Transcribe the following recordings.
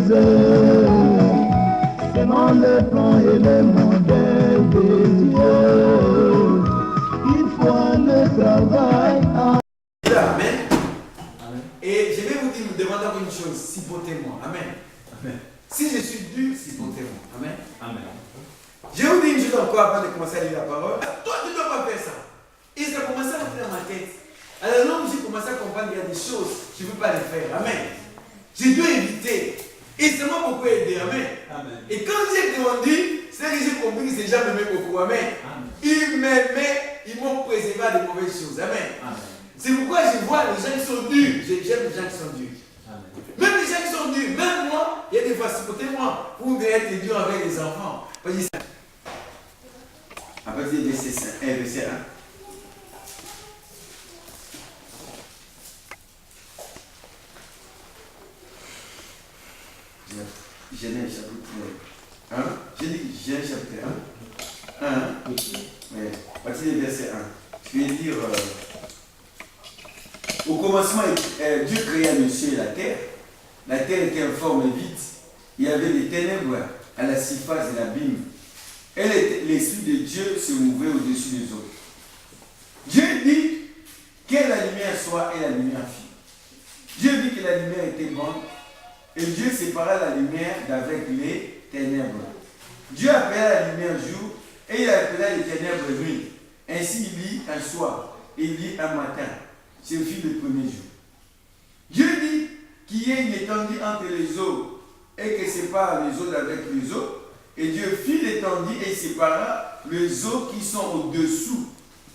selon le plan et le modèle de Dieu. Il faut le travail à... Amen. Amen. Et je vais vous demander encore une chose, supportez-moi. Amen. Amen. Si je suis dur, supportez-moi. Amen. Amen. Je vais vous dire une chose encore avant de commencer à lire la parole. Toi, tu ne dois pas faire ça. Et ça a commencé à rentrer dans ma tête. Alors là, j'ai commencé à comprendre qu'il y a des choses, je ne veux pas les faire. Amen. Je dois éviter. Et ça m'a beaucoup aidé. Amen. Amen. Et quand j'ai grandi, c'est que j'ai compris que ces gens m'aimaient beaucoup. Amen. Amen. Ils m'aimaient, ils m'ont préservé à de mauvaises choses. Amen. Amen. C'est pourquoi je vois les gens qui sont durs. J'aime les gens qui sont durs. Amen. Même les gens qui sont durs, même moi, il y a des fois, supportez-moi, vous devez être dur avec les enfants. À partir du verset 1. Genèse chapitre 1. J'ai dit Genèse chapitre 1. 1. Oui. À partir du verset 1. Je vais dire au commencement, Dieu créa le ciel et la terre. La terre était informe et vide. Il y avait des ténèbres à la surface de l'abîme. Et l'Esprit de Dieu se mouvait au-dessus des eaux. Dieu dit que la lumière soit et la lumière fit. Dieu dit que la lumière était bonne. Et Dieu sépara la lumière d'avec les ténèbres. Dieu appela la lumière jour et il appela les ténèbres nuit. Ainsi il dit un soir et il dit un matin. Ce fut le premier jour. Dieu dit qu'il y ait une étendue entre les eaux et que sépare les eaux d'avec les eaux. Et Dieu fit l'étendue et sépara les eaux qui sont au-dessous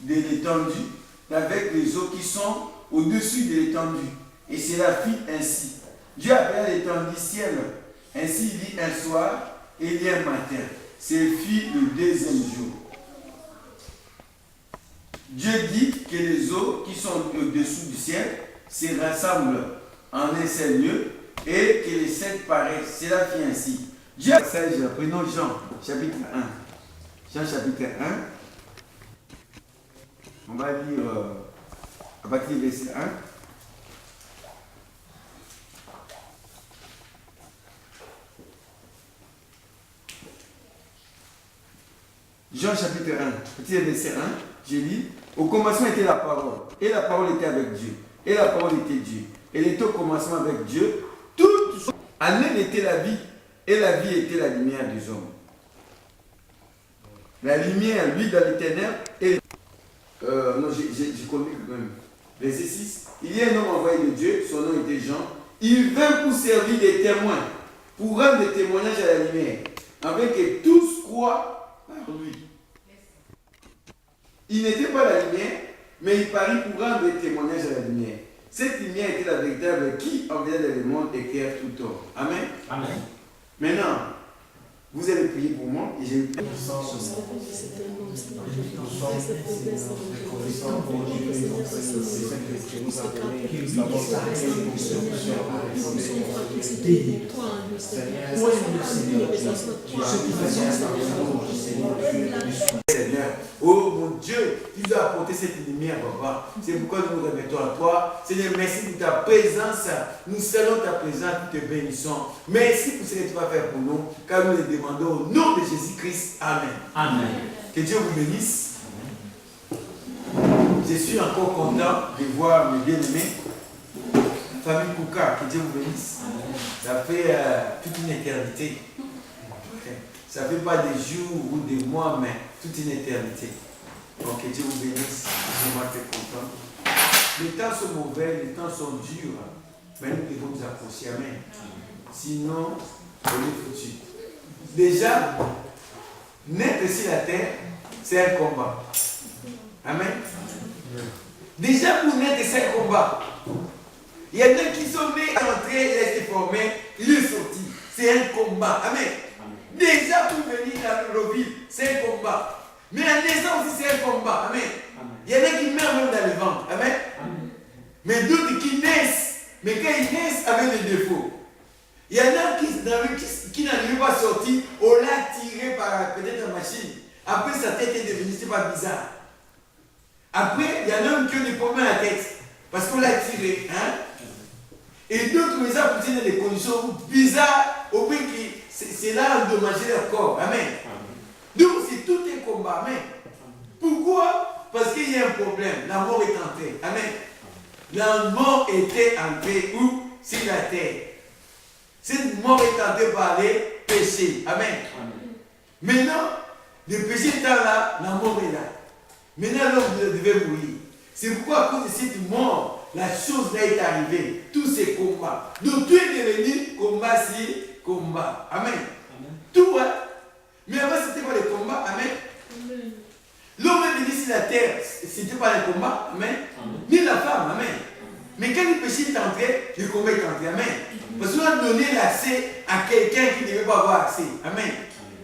de l'étendue d'avec les eaux qui sont au-dessus de l'étendue. Et cela fit ainsi. Dieu appela l'étendue ciel. Ainsi il dit un soir et il dit un matin. C'est fit le deuxième jour. Dieu dit que les eaux qui sont au-desssus du ciel se rassemblent en un seul lieu et que les sept paraissent. Cela fit ainsi. Dieu, prenons Jean chapitre 1. Jean chapitre 1. On va lire à partir du verset 1. Jean chapitre 1, petit verset 1, j'ai dit, au commencement était la parole, et la parole était avec Dieu, et la parole était Dieu. Elle était au commencement avec Dieu, toute chose. En elle était la vie, et la vie était la lumière des hommes. La lumière, lui, dans les ténèbres, et... non, j'ai connu quand même. Verset 6, il y a un homme envoyé de Dieu, son nom était Jean, il vint pour servir des témoins, pour rendre des témoignages à la lumière, afin que tous croient par lui. Il n'était pas la lumière, mais il parut pour rendre des témoignages à la lumière. Cette lumière était la véritable qui enverrait dans le monde éclaire tout homme. Amen. Amen. Maintenant, vous allez prier pour moi et je vais prier. Seigneur, oh mon Dieu, tu nous as apporté cette lumière, papa. C'est pourquoi nous nous remettons à toi. Seigneur, merci pour ta présence. Nous saluons ta présence, nous te bénissons. Merci pour ce que tu vas faire pour nous, car nous le demandons au nom de Jésus-Christ. Amen. Amen. Que Dieu vous bénisse. Je suis encore content de voir mes bien-aimés. La famille Kouka, que Dieu vous bénisse. Ça fait toute une éternité. Ça ne fait pas des jours ou des mois, mais toute une éternité. Donc que Dieu vous bénisse. Je suis très content. Les temps sont mauvais, les temps sont durs. Mais nous devons nous approcher. Amen. Sinon, on est foutu. Déjà, naître sur la terre, c'est un combat. Amen. Déjà, pour naître, c'est un combat. Il y en a qui sont nés, entrés, il a été formé, il est sorti. C'est un combat. Amen. Déjà, pour venir dans le ville, c'est un combat. Mais en naissant aussi, c'est un combat. Amen. Il y en a qui meurent même dans le ventre. Amen. Mais d'autres qui naissent, mais quand ils naissent avec des défauts. Il y en a qui n'arrivent pas à sortir, on l'a tiré par peut-être la machine. Après, sa tête est devenue, c'est pas bizarre. Après, il y en a un qui a des problèmes à la tête, parce qu'on l'a tiré. Hein? Et d'autres, mais ça, dans des conditions bizarres, au point que c'est là endommager leur corps. Amen. Donc c'est tout un combat. Amen. Pourquoi? Parce qu'il y a un problème. La mort est entrée. Amen. La mort était entrée où? Sur la terre. Cette mort est entrée par les péchés. Amen. Maintenant, le péché étant là, la mort est là. Maintenant, l'homme devait mourir. C'est pourquoi, à cause de cette mort, la chose là est arrivée. Tous ces combats. Donc, tout est devenu combat sur combat. Amen. Tout, hein. Mais avant, c'était pas les combats. Amen. L'homme est venu sur la terre, c'était pas les combats. Amen. Ni la femme. Amen. Mais quand le péché est entré, le combat est entré. Amen. Parce qu'on a donné l'accès à quelqu'un qui ne devait pas avoir accès. Amen.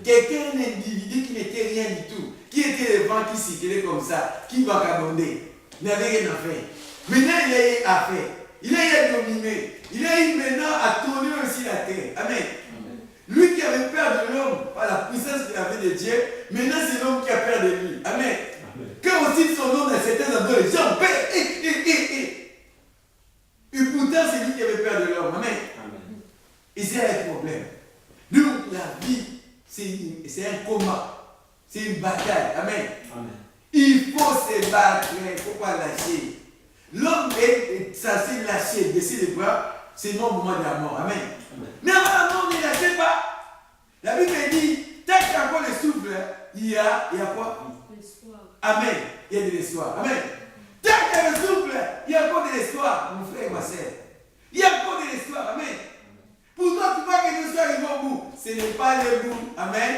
Quelqu'un, un individu qui n'était rien du tout, qui était le vent qui circulait comme ça, qui vagabondait, n'avait rien à faire. Maintenant, il a eu à faire. Il a eu à dominer. Il a eu maintenant à tourner aussi la terre. Amen. Lui qui avait peur de l'homme, par la puissance qu'il avait de Dieu, maintenant c'est l'homme qui a peur de lui. Amen. Quand aussi son nom dans certains endroits, les gens paient. Et pourtant, c'est lui qui avait peur de l'homme. Amen. Et c'est un problème. Donc, la vie, c'est un combat. C'est une bataille. Amen. Il faut se battre. Il ne faut pas lâcher. L'homme est censé lâcher, baisser les bras. C'est non au moment de la mort. Amen. Mais avant la mort, ne lâchez pas. La Bible dit, tant qu'il y a encore le souffle, il y a quoi? L'espoir. Amen. Il y a de l'espoir. Amen. Tant qu'il y a le souffle, il y a encore de l'espoir, mon frère et ma soeur. Il y a encore de l'espoir. Amen. Pour toi, tu vois que l'histoire arrive au bout. Ce n'est pas le bout. Amen.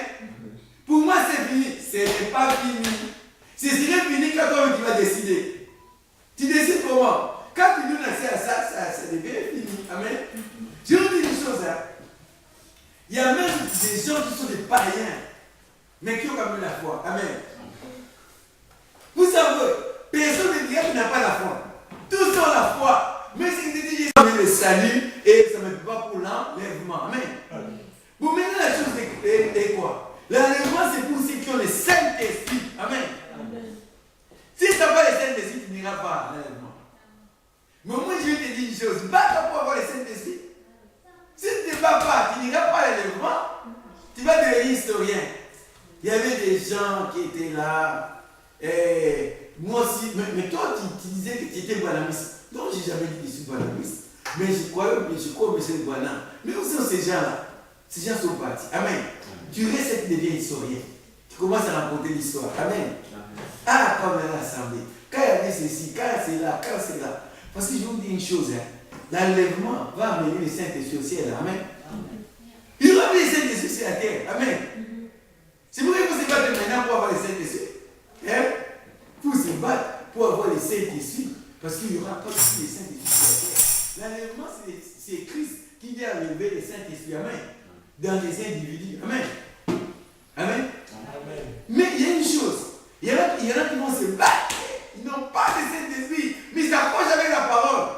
Pour moi, c'est fini. Ce n'est pas fini. Ce serait fini quand toi, tu vas décider. Tu décides comment? Quand tu donnes accès à ça, ça devient fini. Amen. Je vous dis une chose. Hein. Il y a même des gens qui sont des païens, mais qui ont quand même la foi. Amen. Vous savez, personne ne dirait qu'il n'a pas la foi. Tous ont la foi. Mais c'est que Dieu le salut et ça ne me fait pas pour l'enlèvement. Amen. Bon, maintenant la chose est quoi? L'enlèvement, c'est pour ceux qui ont le Saint-Esprit. Amen. Si tu n'as pas le Saint-Esprit, tu n'iras pas à l'enlèvement. Mais moi, je vais te dire une chose. Bats-toi pour avoir le Saint-Esprit. Si tu ne te bats pas, tu n'iras pas à l'enlèvement. Tu vas devenir historien. Il y avait des gens qui étaient là. Et moi aussi. Mais toi, tu disais que tu étais banamiste. Non, je n'ai jamais dit que je suis banamiste. Mais je crois que M. Banam. Mais où sont ces gens-là? Ces gens sont partis. Amen. Tu restes et tu deviens historien. Tu commences à raconter l'histoire. Amen. Ah, comme elle a assemblé. Quand il y avait ceci, quand c'est là, quand c'est là. Parce que je vous dis une chose, hein. L'enlèvement va amener le Saint-Esprit au ciel. Amen. Il va amener le Saint-Esprit sur la terre. Amen. C'est pour que vous se battez maintenant pour avoir le Saint-Esprit. Hein? Pour se battre pour avoir le Saint-Esprit. Parce qu'il n'y aura pas de Saint-Esprit sur la terre. L'enlèvement, c'est Christ qui vient enlever le Saint-Esprit. Amen. Dans les individus. Amen. Amen. Amen. Mais il y a une chose. Il y en a qui vont se battre. Ils n'ont pas de Saint-Esprit. Mais ils s'approchent avec la parole.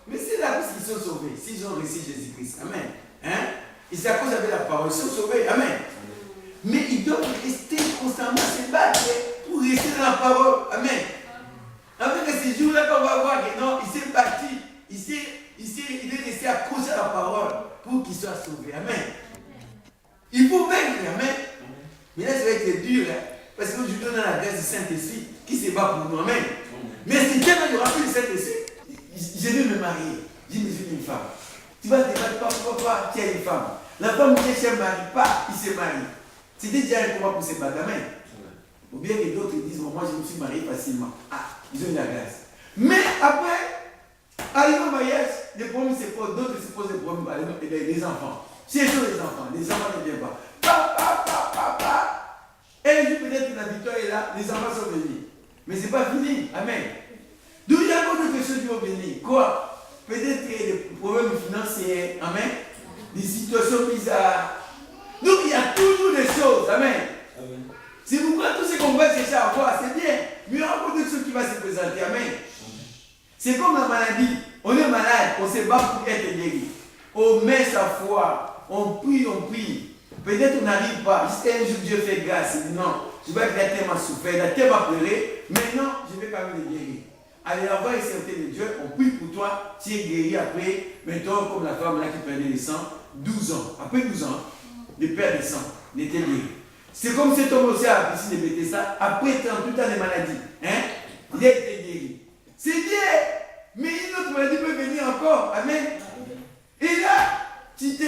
Mais c'est là qu'ils sont sauvés. S'ils ont reçu Jésus-Christ. Amen. Hein? Ils s'approchent avec la parole. Ils sont sauvés. Amen. Mais ils doivent rester constamment se battre pour rester dans la parole. Amen. Avec ces jours-là, qu'on va voir que non, il s'est battu. Il est resté accroché à la parole pour qu'il soit sauvé. Amen. Il faut vaincre. Amen. Mais là, ça va être dur. Hein? Parce que je donne la grâce du Saint-Esprit qui se bat pour nous. Amen. Mais si quelqu'un il n'y aura plus le Saint-Esprit, je vais me marier. Je me suis une femme. Tu vas te battre, pourquoi tu as une femme. La femme qui ne se marie pas, il se marie. C'était déjà un combat pour se battre. Amen. Ou bien que d'autres disent, bon, moi je me suis marié facilement. Ah, ils ont eu la grâce. Mais après, arrivé au mariage, les problèmes se posent, d'autres se posent des problèmes, les enfants. C'est sur les enfants ne viennent pas. Papa. Et peut-être que la victoire est là, les enfants sont venus. Mais ce n'est pas fini. Amen. Donc il y a encore d'autres choses qui vont venir. Quoi? Peut-être des problèmes financiers. Amen. Des situations bizarres. Donc il y a toujours des choses. Amen. Amen. C'est pourquoi tout ce qu'on va chercher à voir, c'est bien. Mais il y aura beaucoup de choses qui vont se présenter. Amen. C'est comme la maladie. On est malade, on se bat pour être guéri. On met sa foi, on prie. Peut-être on n'arrive pas. Jusqu'à un jour, Dieu fait grâce. Il dit non, je vois que la terre m'a souffert, la terre m'a pleuré. Maintenant, je vais quand même le guérir. Allez avoir une certaine de Dieu, on prie pour toi, tu es guéri après. Maintenant, comme la femme là qui prenait le sang, 12 ans. Après 12 ans, le père descend, il était guéri. C'est comme cet homme aussi à la piscine de Bethesda, après tout le temps des maladies. Hein? Il a été guéri. C'est bien, mais une autre maladie peut venir encore. Amen. Et là, tu te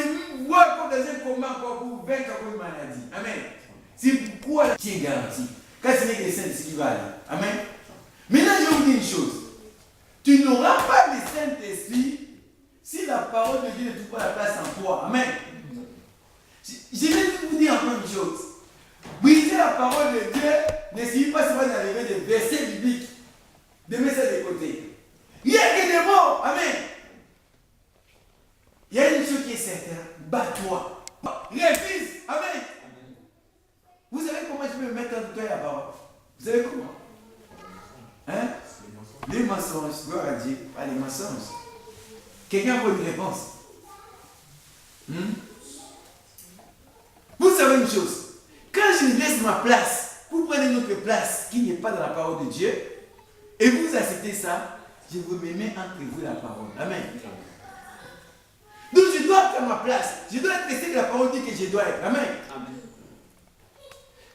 vois encore dans un combat encore pour vaincre une maladie. Amen. C'est pourquoi tu es garanti. Quand c'est les saints, c'est ce qui va aller. Amen. Maintenant, je vais vous dire une chose. Tu n'auras pas le Saint-Esprit si la parole de Dieu ne trouve pas la place en toi. Amen. Je vais vous dire encore une chose. Briser la parole de Dieu ne signifie pas seulement d'arriver des versets bibliques, de mettre ça de côté. Rien que des mots. Amen. Il y a une chose qui est certaine. Bats-toi. Révise. Amen. Vous savez comment je peux me mettre entre toi et la parole? Vous savez comment? Hein? Les mensonges, gloire à Dieu, pas les mensonges. Quelqu'un veut une réponse? Vous savez une chose, quand je laisse ma place, vous prenez une autre place qui n'est pas dans la parole de Dieu, et vous acceptez ça, je vous mets entre vous la parole. Amen. Donc je dois faire ma place, je dois être resté que la parole dit que je dois être. Amen.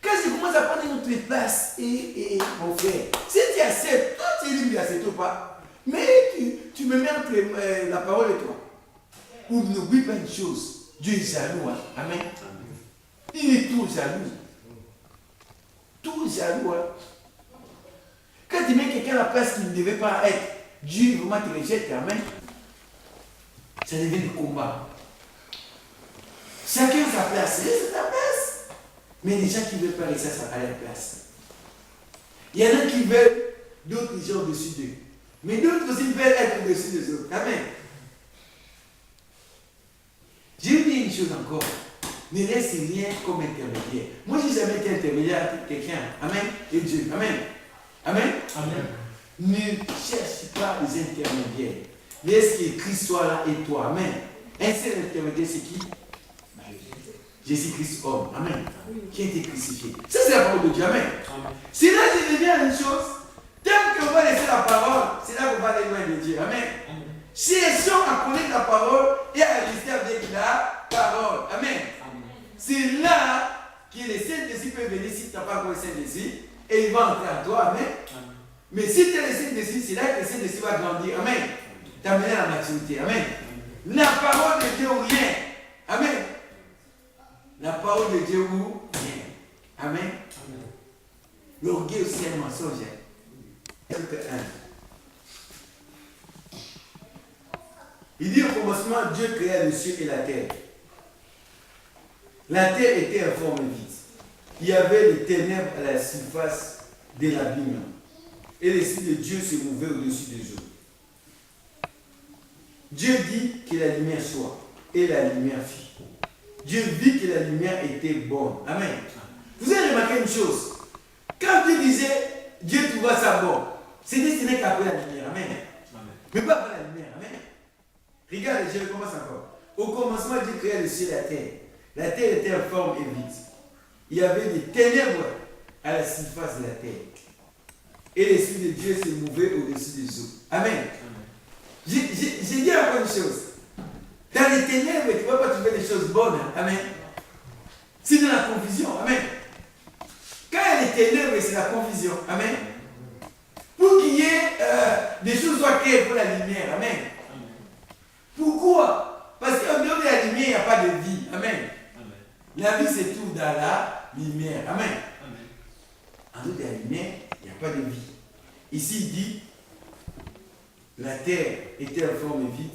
Quand je commence à prendre une autre place, et mon frère, si tu acceptes, toi tu es libre d'accepter ou pas, mais tu me mets entre la parole et toi. Ou n'oublie pas une chose, Dieu est jaloux. Hein? Amen. Il est tout jaloux. Tout jaloux. Hein? Quand tu mets quelqu'un à la place qu'il ne devait pas être, Dieu vraiment te rejette. Amen. Ça devient des combats. Chacun sa place. C'est ta place. Mais les gens qui veulent pas rester à leur place. Il y en a qui veulent d'autres gens au-dessus d'eux. Mais d'autres aussi veulent être au-dessus des autres. Amen. Je vais vous dire une chose encore. Ne laisse rien comme intermédiaire. Moi, je n'ai jamais été intermédiaire avec quelqu'un. Amen. Et Dieu. Amen. Amen. Amen. Ne cherche pas les intermédiaires. Laisse que Christ soit là et toi. Amen. Un seul intermédiaire, c'est qui? Jésus-Christ, homme. Amen. Qui a été crucifié. Ça, c'est la parole de Dieu. Amen. Si là, je deviens une chose, tant qu'on va laisser la parole, c'est là qu'on va aller loin de Dieu. Amen. Cherchons à connaître la parole et à rester avec la parole. Amen. C'est là que le Saint-Esprit peut venir si tu n'as pas encore le Saint-Esprit et il va entrer en toi. Amen. Mais si tu as le Saint-Esprit, c'est là que le Saint-Esprit va grandir. Amen. T'amener à la maturité. Amen. La parole de Dieu ou rien. Amen. La parole de Dieu ou rien. Amen. L'orgueil aussi est un mensonge. Il dit au commencement, Dieu créa le ciel et la terre. La terre était informe et vide. Il y avait des ténèbres à la surface de l'abîme. Et l'Esprit de Dieu se mouvait au-dessus des eaux. Dieu dit que la lumière soit. Et la lumière fit. Dieu vit que la lumière était bonne. Amen. Vous avez remarqué une chose. Quand Dieu disait, Dieu trouva ça bon, ce n'est qu'après la lumière. Amen. Mais pas après la lumière. Amen. Regarde, je recommence encore. Au commencement, Dieu créa le ciel et la terre. La terre était informe et vide. Il y avait des ténèbres à la surface de la terre. Et l'Esprit de Dieu se mouvait au-dessus des eaux. Amen. J'ai dit encore une chose. Dans les ténèbres, tu ne vas pas trouver des choses bonnes. Amen. C'est dans la confusion. Amen. Quand il y a les ténèbres, c'est la confusion. Amen. Pour qu'il y ait des choses soient claires pour la lumière. Amen. Pourquoi? Parce qu'en dehors de la lumière, il n'y a pas de vie. Amen. La vie, c'est tout dans la lumière. Amen. En dehors de la lumière, il n'y a pas de vie. Ici, il dit, la terre était informe et vide.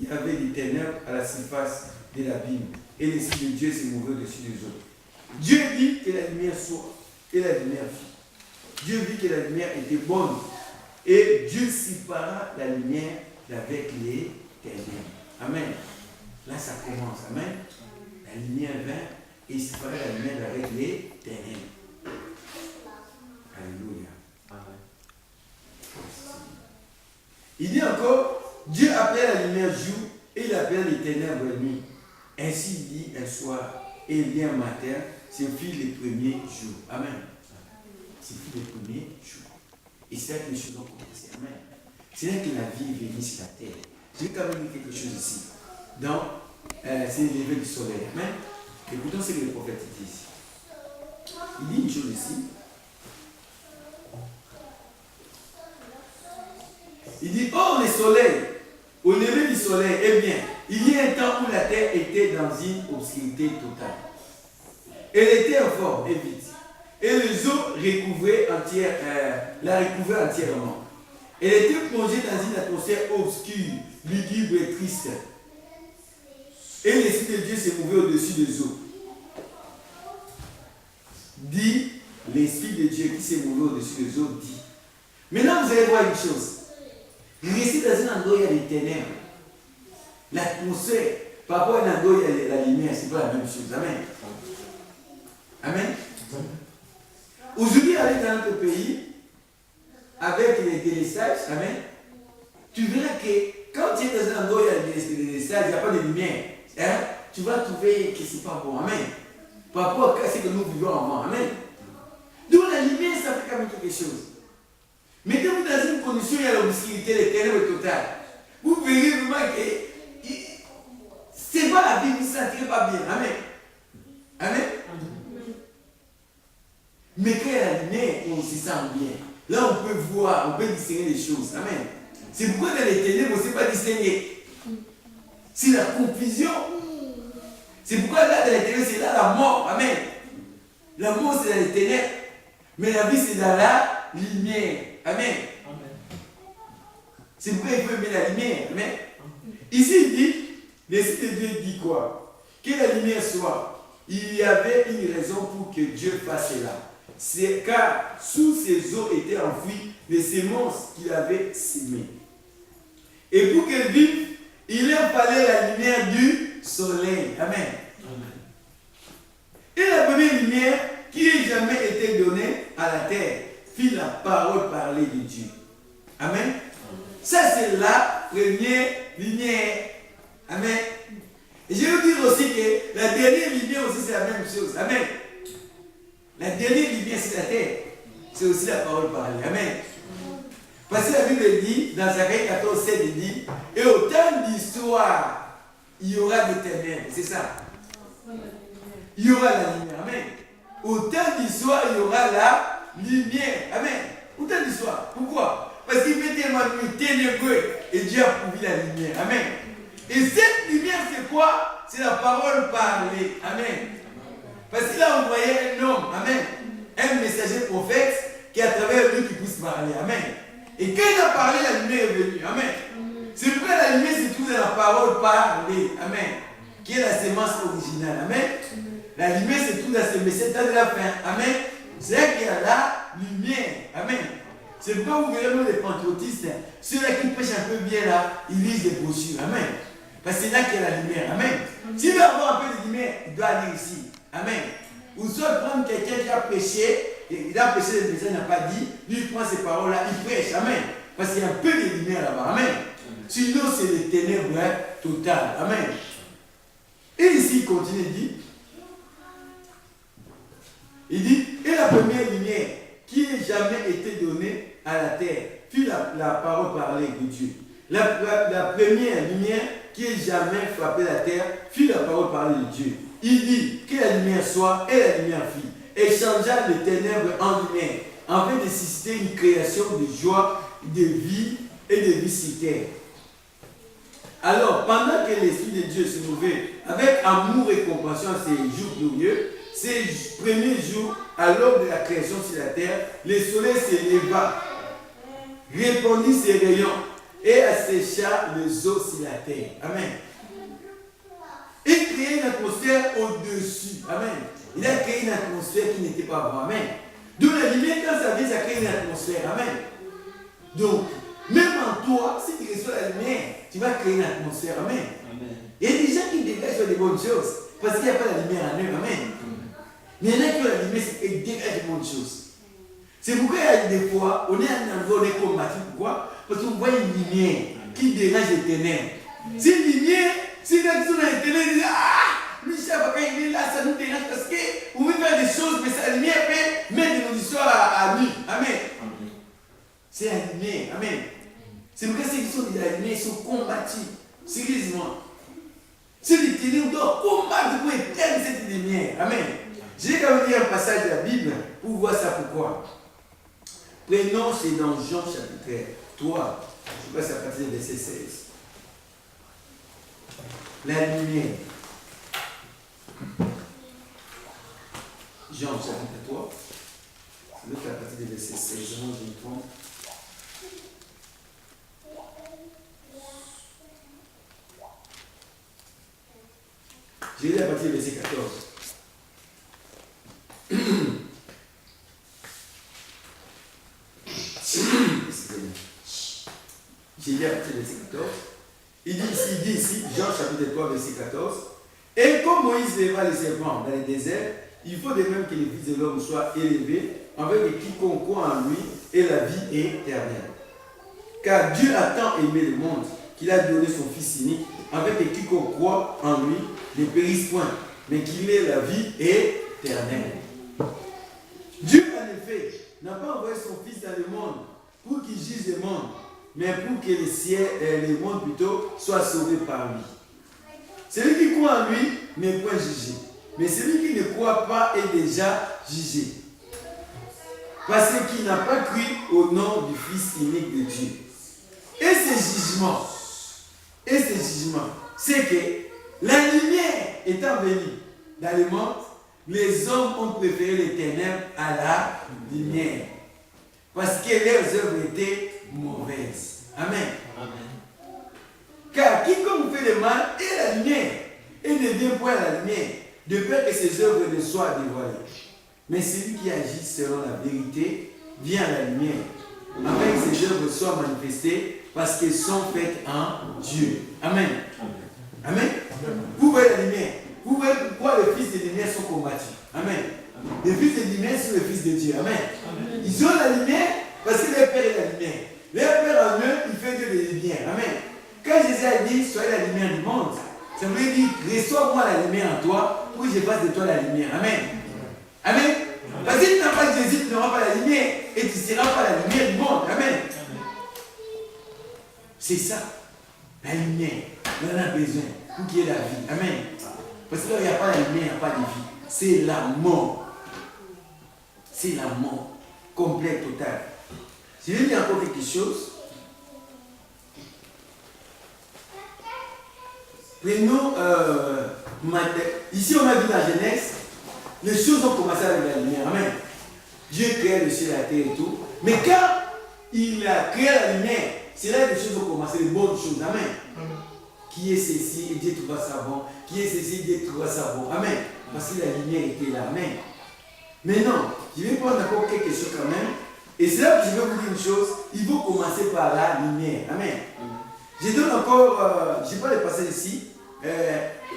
Il y avait des ténèbres à la surface de l'abîme. Et l'Esprit de Dieu se mouvait au-dessus des eaux. Dieu dit que la lumière soit. Et la lumière fit. Dieu vit que la lumière était bonne. Et Dieu sépara la lumière d'avec les ténèbres. Amen. Là, ça commence. Amen. La lumière vint et il séparait la lumière d'avec les ténèbres. Alléluia. Amen. Il dit encore, Dieu appelait la lumière jour et il appelait les ténèbres nuit. Ainsi il dit un soir et il dit un matin, ce fut les premiers jours. Amen. Ce fut les premiers jours. Et c'est là que les choses ont commencé. Amen. C'est là que la vie est venue sur la terre. Je vais quand même dire quelque chose ici. Dans c'est le lever du soleil. Amen. Écoutons ce que le prophète dit ici. Il dit une chose ici. Il dit, oh le soleil, au lever du soleil, eh bien, il y a un temps où la terre était dans une obscurité totale. Elle était informe et vide. Et les eaux la recouvraient entièrement. Elle était plongée dans une atmosphère obscure, lugubre et triste. Et l'Esprit de Dieu s'est mouvait au-dessus des eaux. Dit l'Esprit de Dieu qui s'est mouvé au-dessus des eaux, dit. Maintenant, vous allez voir une chose. Rester dans un endroit où il y a des ténèbres. L'atmosphère, par rapport à un endroit où il y a la lumière, c'est pas la même chose. Amen. Amen. Aujourd'hui, aller dans notre pays, avec les délestages, amen, tu verras que quand tu es dans un endroit où il y a des délestages, il n'y a pas de lumière, hein, tu vas trouver que ce n'est pas bon. Amen. Par rapport à ce que nous vivons avant. Amen. Donc la lumière, ça fait quand même quelque chose. Mettez-vous dans une condition où il y a l'obscurité, les ténèbres totales. Vous verrez vraiment que c'est pas la vie, vous ne vous sentirez pas bien. Amen. Amen. Mais quand il y a la lumière, on se sent bien. Là, on peut voir, on peut discerner les choses. Amen. C'est pourquoi dans les ténèbres, on ne sait pas discerner. C'est la confusion. C'est pourquoi là, dans les ténèbres, c'est là la mort. Amen. La mort, c'est dans les ténèbres. Mais la vie, c'est dans la lumière. Amen. C'est pourquoi il faut aimer la lumière. Amen. Ici, il dit, l'Esprit de Dieu dit quoi? Que la lumière soit. Il y avait une raison pour que Dieu fasse cela. C'est car sous ces eaux étaient enfouies les semences qu'il avait semées. Et pour qu'elles vivent, il leur fallait la lumière du soleil. Amen. Et la première lumière qui ait jamais été donnée à la terre fut la parole parlée de Dieu. Amen. Ça, c'est la première lumière. Amen. Et je vais vous dire aussi que la dernière lumière aussi, c'est la même chose. Amen. La dernière lumière, c'est la terre. C'est aussi la parole parlée. Amen. Parce que la Bible dit, dans Zacharie 14, 7, il dit, et au temps d'histoire, il y aura des ténèbres. C'est ça. Il y aura la lumière. Amen. Au temps d'histoire, il y aura la lumière. Amen. Au temps d'histoire. Pourquoi? Parce qu'il fait tellement de ténébreux et Dieu a pourvu la lumière. Amen. Et cette lumière, c'est quoi? C'est la parole parlée. Amen. Parce qu'il a envoyé un homme, amen, un messager prophète qui à travers lui qui puisse parler. Amen. Et quand il a parlé, la lumière est venue. Amen. C'est pourquoi la lumière se trouve dans la parole parlée. Amen. Qui est la sémence originale. Amen. La lumière se trouve dans ce message de la fin. Amen. C'est là qu'il y a la lumière. Amen. C'est pourquoi vous verrez nous les pentecôtistes, ceux-là qui prêchent un peu bien là, ils lisent des brochures. Amen. Parce que c'est là qu'il y a la lumière. Amen. S'il veut avoir un peu de lumière, il doit aller ici. Amen. Ou soit prendre quelqu'un qui a prêché, il a prêché, le message n'a pas dit, lui il prend ces paroles-là, il prêche. Amen. Parce qu'il y a un peu de lumière là-bas. Amen. Sinon, c'est les ténèbres totales. Amen. Et ici, il continue, il dit, et la première lumière qui n'ait jamais été donnée à la terre fut la parole parlée de Dieu. La première lumière qui n'ait jamais frappé la terre fut la parole parlée de Dieu. Il dit que la lumière soit et la lumière fit, et changea les ténèbres en lumière, afin de susciter une création de joie, de vie et de vie sur terre. Alors, pendant que l'Esprit de Dieu se mouvait avec amour et compassion ces jours glorieux, ces premiers jours, à l'aube de la création sur la terre, le soleil s'éleva, répandit ses rayons et assécha les eaux sur la terre. Amen. Il créait une atmosphère au-dessus. Amen. Il a créé une atmosphère qui n'était pas avant. Amen. Donc la lumière, quand ça vient, ça crée une atmosphère. Amen. Donc, même en toi, si tu reçois la lumière, tu vas créer une atmosphère. Amen. Amen. Il y a des gens qui dégagent sur des bonnes choses parce qu'il n'y a pas la lumière en eux. Amen. Mais il y en a qui ont la lumière, c'est qu'ils dégagent des bonnes choses. C'est pourquoi il y a des fois, on est à un endroit, on est combattu. Pourquoi? Parce qu'on voit une lumière qui dégage les ténèbres. C'est une lumière. Si les gens sont dans les ténèbres, ils disent ah, lui, quand il est là, ça nous dérange parce qu'on veut faire des choses, mais sa lumière peut mettre nos histoires à nu. Amen. C'est la lumière. Amen. C'est pourquoi ceux qui sont dans la lumière, ils sont combattus. Sérieusement. C'est les ténèbres d'or. Comment vous pouvez éteindre cette lumière? Amen. Je vais quand même lire un passage de la Bible pour voir ça pourquoi. Prenons, c'est dans Jean chapitre 3. Je passe à partir du verset 16. La lumière. Jean chapitre 3. Je vais à partir du verset 16. Moi, je me trompe. Je vais à partir du verset 14. J'ai lu à partir du verset 14. Il dit ici, Jean chapitre 3, verset 14. Et comme Moïse leva les serpents dans le désert, il faut de même que le Fils de l'homme soit élevé, avec quiconque croit en lui, et la vie éternelle. Car Dieu a tant aimé le monde qu'il a donné son Fils unique, avec quiconque croit en lui ne périsse point, mais qu'il ait la vie éternelle. Dieu, en effet, n'a pas envoyé son Fils dans le monde pour qu'il juge le monde, mais pour que le monde plutôt soit sauvé par lui. Celui qui croit en lui n'est point jugé, mais celui qui ne croit pas est déjà jugé, parce qu'il n'a pas cru au nom du Fils unique de Dieu. Et ce jugement, c'est que la lumière étant venue dans le monde, les hommes ont préféré les ténèbres à la lumière, parce que leurs œuvres étaient mauvaises. Amen. Amen. Car quiconque fait le mal est la lumière, et ne vient point à la lumière, de peur que ses œuvres ne soient dévoilées. Mais celui qui agit selon la vérité vient à la lumière, afin que ses œuvres soient manifestées, parce qu'elles sont faites en Dieu. Amen. Amen. Vous voyez la lumière. Vous voyez pourquoi les fils de lumière sont combattus. Amen. Les fils de lumière sont les fils de Dieu. Amen. Ils ont la lumière parce que leur père est la lumière. Leur père en eux, il fait de la lumière. Amen. Quand Jésus a dit, soyez la lumière du monde, ça veut dire, reçois-moi la lumière en toi, pour que je fasse de toi la lumière. Amen. Amen. Parce que si tu n'as pas Jésus, tu n'auras pas la lumière, et tu ne seras pas la lumière du monde. Amen. C'est ça. La lumière. On en a besoin pour qu'il y ait la vie. Amen. Parce que là, il n'y a pas la lumière, il n'y a pas de vie. C'est la mort. C'est la mort. Complète, totale. Je vais dire encore quelque chose. Prenons ici on a vu la Genèse, les choses ont commencé avec la lumière. Amen. Dieu crée le ciel, la terre et tout. Mais quand il a créé la lumière, c'est là que les choses ont commencé, les bonnes choses. Amen. Qui est ceci, Dieu trouva ça bon. Qui est ceci, Dieu trouva ça bon. Amen. Parce que la lumière était là. Amen. Mais non, je vais prendre encore quelque chose quand même. Et c'est là que je vais vous dire une chose. Il faut commencer par la lumière. Amen. Je donne encore, je n'ai pas le passage ici.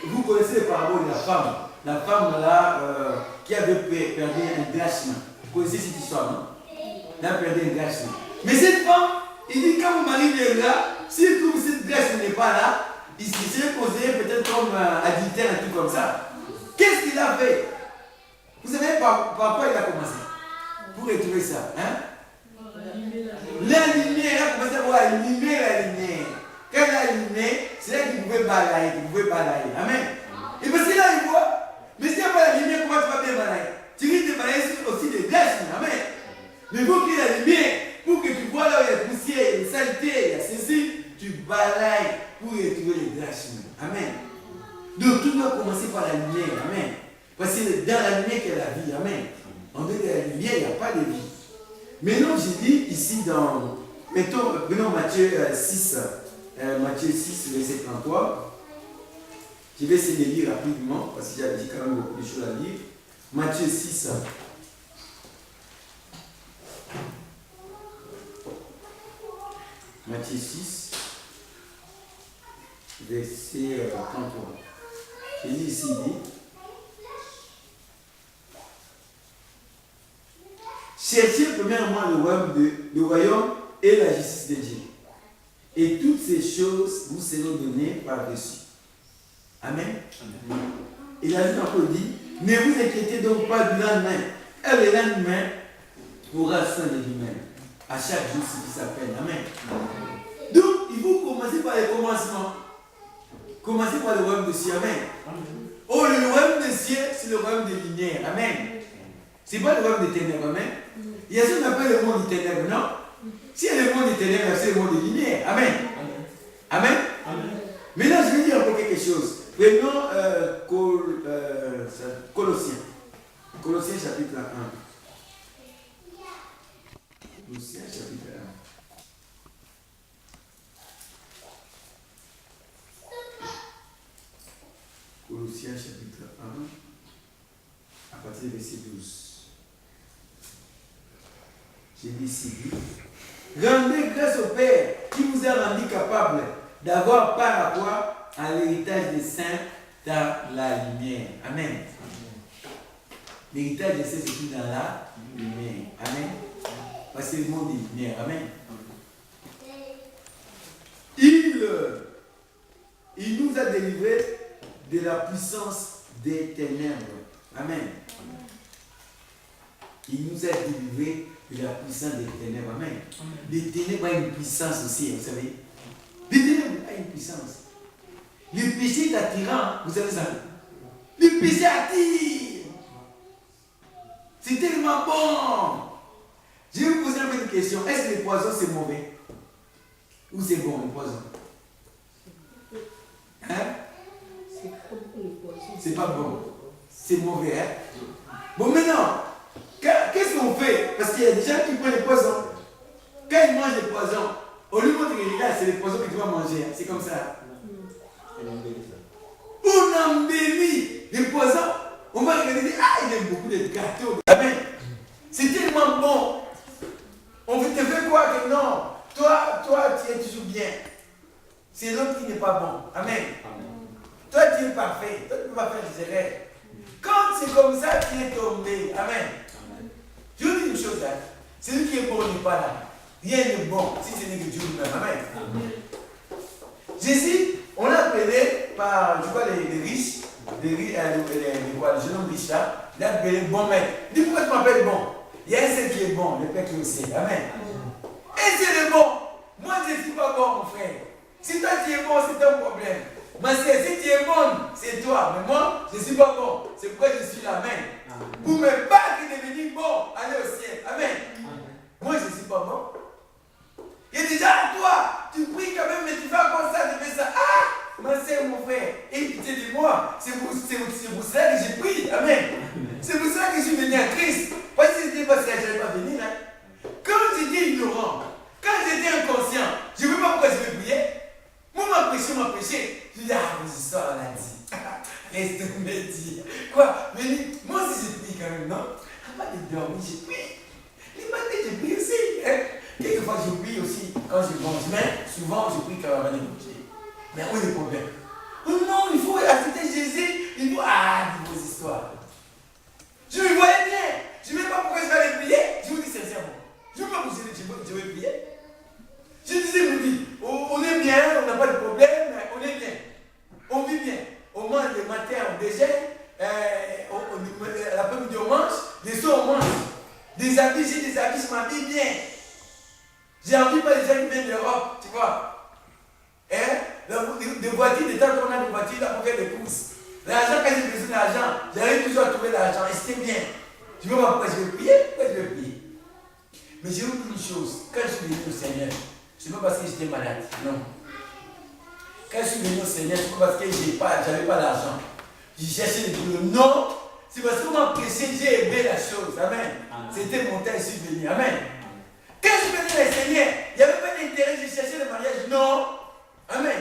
Vous connaissez les paraboles de la femme. La femme là, qui avait perdu un drachme. Vous connaissez cette histoire, non? Elle a perdu un drachme. Mais cette femme, il dit quand mon mari vient là, s'il trouve que cette drachme n'est pas là, il serait considéré peut-être comme adultère, un truc comme ça. Qu'est-ce qu'il a fait? Vous savez par quoi il a commencé? Pour retrouver ça. Hein? La lumière, il a commencé à voir la lumière. Quand il a allumé, c'est là qu'il pouvait balayer, Amen. Et parce que là, il voit, mais s'il n'y a pas la lumière, comment tu vas bien balayer? Tu risques de balayer aussi des drachmes. Amen. Mais il faut qu'il y ait la lumière, pour que tu vois là où il y a la poussière, il y a la saleté, il y a ceci, tu balayes pour retrouver les drachmes. Amen. Donc tout doit commencer par la lumière. Amen. Parce que c'est dans la lumière qu'il y a la vie. Amen. En dehors de la lumière, il n'y a pas de vie. Maintenant, j'ai dit ici dans, prenons Matthieu 6. Matthieu 6, verset 33. Je vais essayer de lire rapidement parce qu'il y a quand même beaucoup de choses à lire. Matthieu 6. Matthieu 6, verset 33. Je lis ici, il dit: cherchez premièrement le royaume et la justice de Dieu. Et toutes ces choses vous seront données par-dessus. Amen. Amen. Il a encore dit: ne vous inquiétez donc pas du lendemain. Et le lendemain pourra soin de lui-même. À chaque jour, ce qui s'appelle. Amen. Donc, il faut commencer par les commencements. Commencez par le royaume des cieux. Amen. Oh, le royaume des cieux, c'est le royaume des lumières. Amen. C'est pas le royaume des ténèbres. Amen. Il y a ce qu'on appelle le monde des ténèbres, non? Si il y a le monde des ténèbres, c'est le monde des lumières. Amen. Amen. Maintenant, je vais dire encore quelque chose. Prenons Colossiens. Colossiens chapitre 1. Colossiens chapitre 1. Colossiens chapitre 1, à partir du verset 12. J'ai dit ici, rendez grâce au Père qui vous a rendu capable d'avoir par à quoi à l'héritage des saints dans la lumière. Amen. L'héritage des saints se trouve dans la lumière. Amen. Parce que c'est le monde des lumières. Amen. Il nous a délivrés de la puissance des ténèbres. Amen. Il nous a délivrés de la puissance des ténèbres. Amen. Les ténèbres ont une puissance aussi, vous savez. Les ténèbres ont une puissance. Le péché est attirant, vous savez ça. Le péché attire. C'est tellement bon. Je vais vous poser une question. Est-ce que le poison c'est mauvais? Ou c'est bon le poison? Hein? C'est pas bon. C'est mauvais, hein? Bon, maintenant, qu'est-ce qu'on fait? Parce qu'il y a des gens qui prennent le poison. Quand ils mangent le poison, au lieu de montrer que c'est le poison que tu vas manger. C'est comme ça. On embellit le poison. On va regarder et dire, ah, il aime beaucoup de gâteaux. Amen. C'est tellement bon. On te fait quoi que non? Toi, tu es toujours bien. C'est l'autre qui n'est pas bon. Amen. Toi, tu es parfait. Toi, tu ne peux pas faire des erreurs. Quand c'est comme ça, tu es tombé. Amen. Je vous dis une chose, hein. Celui qui est bon n'est pas là. Rien n'est bon si ce n'est que Dieu lui-même. Amen. Jésus, on l'a appelé par, je vois les riches, les jeunes hommes riches là, il a appelé bon maître. Il dit, pourquoi tu m'appelles bon? Il y a un seul qui est bon, le Père qui est au ciel. Amen. Et c'est le bon. Moi, je ne suis pas bon, mon frère. Si toi tu es bon, c'est ton problème. Ma sœur, si tu es bonne, c'est toi. Mais moi, je ne suis pas bon. C'est pourquoi je suis là. Amen. Pour me battre et devenir bon, aller au ciel. Amen. Moi, je ne suis pas bon. Et déjà, toi, tu pries quand même, mais tu fais comme ça, tu fais ça. Ah, ma sœur, mon frère, aie pitié de moi. C'est pour cela que j'ai pris. Amen. C'est pour cela que je suis venu à Christ. Parce que si ce n'était pas ça, je n'allais pas venir. Hein. Quand j'étais ignorant, quand j'étais inconscient, je ne sais pas pourquoi je vais prier. Moi, ma péché. Je dis, ah, mais c'est ça, on a dit. Laisse tomber dire. Quoi? Mais moi aussi, j'ai prié quand même, non? Avant de dormir, j'ai prié. Les matins, j'ai prié aussi. Hein? Quelquefois, je prie aussi quand je mange. Mais souvent, je prie quand même. Mais où est le problème? Oh non, il faut accepter Jésus. Il faut. Ah, dis vos histoires. Je me voyais bien. Je ne sais pas pourquoi je vais aller prier. Je vous dis sincèrement. Je ne veux pas vous dire que je vais prier. Je disais, vous dites, on est bien, on n'a pas de problème, on est bien. On vit bien. On mange le matin, on déjeune. L'après-midi, on mange. Les soirs, on mange. Des habits, j'ai des habits, je m'habille bien. J'ai envie pas des gens qui viennent d'Europe, tu vois. Hein? Des voitures, des temps qu'on a des voitures, là pour faire des courses. L'argent, quand j'ai besoin d'argent, j'arrive toujours à trouver l'argent. Et c'était bien. Je ne sais pas pourquoi je vais prier, pourquoi je vais prier. Mais j'ai oublié une chose. Quand je suis venu au Seigneur, ce n'est pas parce que j'étais malade, non. Quand je suis venu au Seigneur, ce n'est pas parce que je n'avais pas d'argent. J'ai cherché le boulot. Non, c'est parce que moi, prêché, j'ai aimé la chose. Amen. C'était mon temps, je suis venu. Amen. Quand je suis venu au Seigneur, il n'y avait pas d'intérêt, j'ai cherché le mariage. Non. Amen.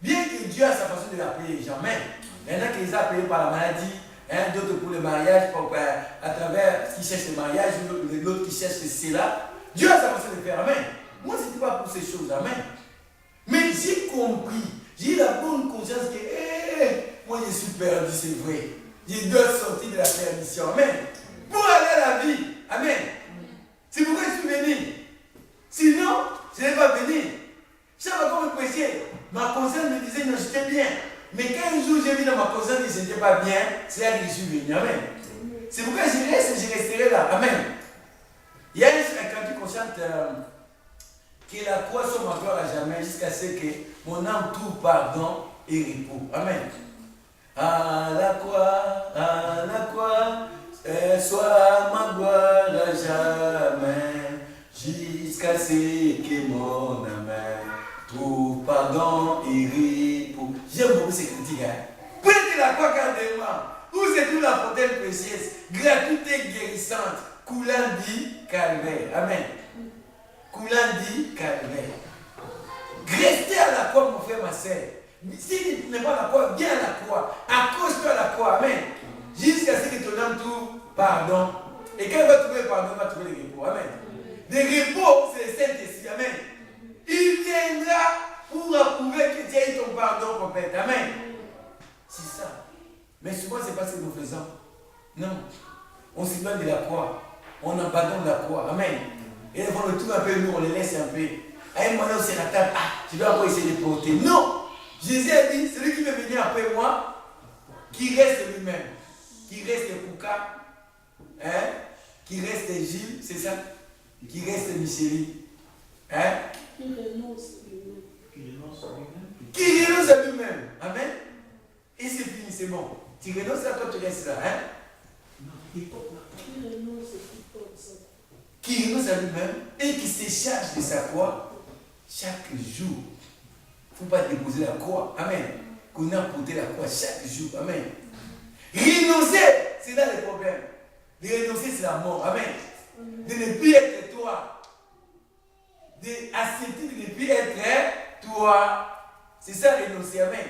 Bien que Dieu a sa façon de l'appeler les gens. Amen. Il y en a qui les a appelés par la maladie, hein, d'autres pour le mariage, à travers ce qui cherche le mariage, l'autre qui cherche cela. Dieu a sa façon de faire. Amen. Moi, ce n'était pas pour ces choses. Amen. Mais j'ai compris. J'ai eu la bonne conscience que moi, je suis perdu, c'est vrai. Je dois sortir de la perdition. Amen. Pour aller à la vie. Amen. C'est pourquoi je suis venu. Sinon, je n'allais pas venir. Je savais pas comment prêcher. Ma conscience me disait, non, j'étais bien. Mais quand un jour j'ai vu dans ma conscience que je n'étais pas bien, c'est là que je suis venu. Amen. C'est pourquoi je resterai là. Amen. Il y a un cantique consciente que la croix soit ma gloire à jamais jusqu'à ce que mon âme trouve pardon et repos. Amen. À la croix, sois ma gloire à jamais, jusqu'à ce que mon âme trouve pardon et repos. J'aime beaucoup ces critiques. Prenez la croix gardez-moi. Vous êtes toute la fontaine précieuse, gratuité guérissante, coulant dit calvaire. Amen. Coulant dit calvaire. Restez à la croix, mon frère, ma soeur. Si tu n'es pas à la croix, viens à la croix. Accroche-toi à la croix. Amen. Jusqu'à ce que ton âme trouve pardon. Et quand elle va trouver pardon, elle va trouver le repos. Amen. Le repos, c'est le Saint-Esprit. Amen. Il viendra pour approuver que tu as eu ton pardon complète. Amen. C'est ça. Mais souvent, ce n'est pas ce que nous faisons. Non. On s'éloigne de la croix. On abandonne la croix. Amen. Et devant le tour un peu, nous, on les laisse un peu. À un moment, on se rattrape. Ah, tu dois encore essayer de porter. Non. Jésus a dit, celui qui veut venir après moi, qui reste lui-même. Qui reste Kouka. Hein? Qui reste Gilles, c'est ça? Qui reste Micheli. Hein? Qui renonce à lui-même. Amen. Et c'est fini, c'est bon. Tu renonces à toi, tu restes là. Hein? Qui renonce à lui-même et qui se charge de sa croix chaque jour. Il ne faut pas déposer la croix. Amen. Qu'on a porté la croix chaque jour. Amen. Renoncer, c'est là le problème. De renoncer, c'est la mort. Amen. De ne plus être toi. D'accepter de ne plus être toi. C'est ça renoncer. Amen.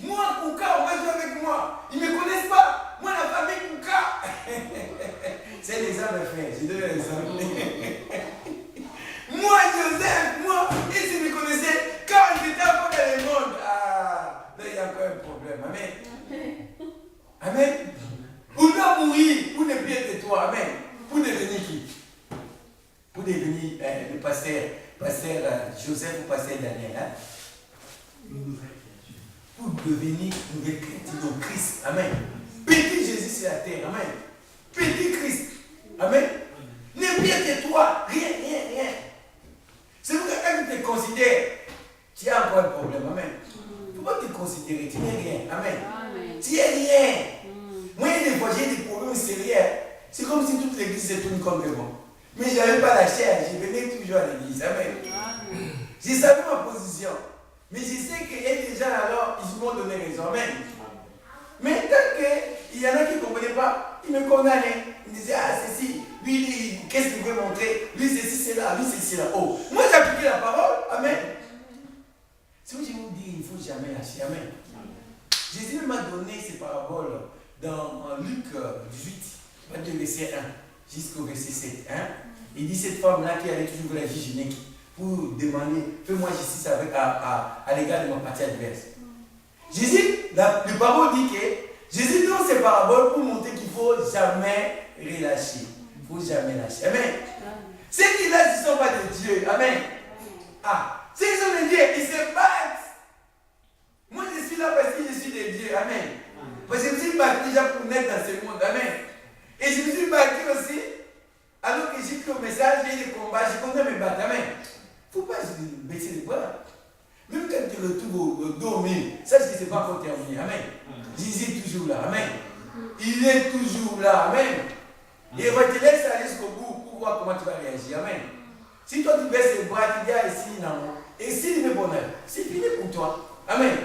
Moi, Kouka, on va jouer avec moi. Ils ne me connaissent pas. Moi, la famille Kouka. C'est les hommes, frère. Je donne les hommes. Moi, Joseph, moi, et si me connaissaient, quand j'étais encore dans le monde, là, il y a encore un problème. Amen. Amen. Pour ne mourir, pour ne plus être toi. Amen. Pour devenir qui? Pour devenir le pasteur Joseph ou pasteur Daniel. Hein? Pour devenir une nouvelle créature dans Christ. Amen. Petit Jésus sur la terre. Amen. Petit Christ. Amen. Ne plus être toi. Rien. C'est pourquoi quand tu te considères, tu as encore un problème. Amen. Il ne faut pas te considérer, tu n'es rien. Amen. Tu n'es rien. Moi, il y a des fois, j'ai des problèmes sérieux. C'est comme si toute l'église se tourne comme moi. Mais je n'avais pas la chair, je venais toujours à l'église. Amen. J'ai savé ma position. Mais je sais qu'il y a des gens alors, ils m'ont donné raison. Amen. Mais tant qu'il y en a qui ne comprenaient pas, ils me condamnaient. Ils me disaient, ah, ceci, lui, qu'est-ce qu'il veut montrer? Lui, ceci, c'est là, lui, ceci, là. Oh, moi, j'ai appliqué la parole. Amen. C'est où je vous dis, il ne faut jamais lâcher. Amen. Jésus m'a donné ces paraboles dans Luc 18, du verset 1 jusqu'au verset 7. Hein? Il dit cette femme-là qui allait toujours voir la juge pour demander, fais-moi justice à l'égard de ma partie adverse. Jésus, le parole dit que Jésus donne ces paraboles pour montrer qu'il ne faut jamais relâcher. Il ne faut jamais lâcher. Amen. Ceux qui lâchent, ils ne sont pas de Dieu. Amen. Ah, ceux qui sont de Dieu, ils se battent. Moi, je suis là parce que je suis de Dieu. Amen. Parce que je me suis battu déjà pour naître dans ce monde. Amen. Et je me suis battu aussi, alors que j'ai pris au message, j'ai eu des combats, j'ai continué à me battre. Amen. Il ne faut pas baisser les bras. Même quand tu retrouves au dormir, sache que ce n'est pas encore terminé. Amen. Jésus est toujours là. Amen. Il est toujours là. Amen. Et il va te laisser aller jusqu'au bout pour voir comment tu vas réagir. Amen. Si toi tu baisses les bras, tu dis ah, ici, non. Et s'il me bonheur, c'est fini pour toi. Amen.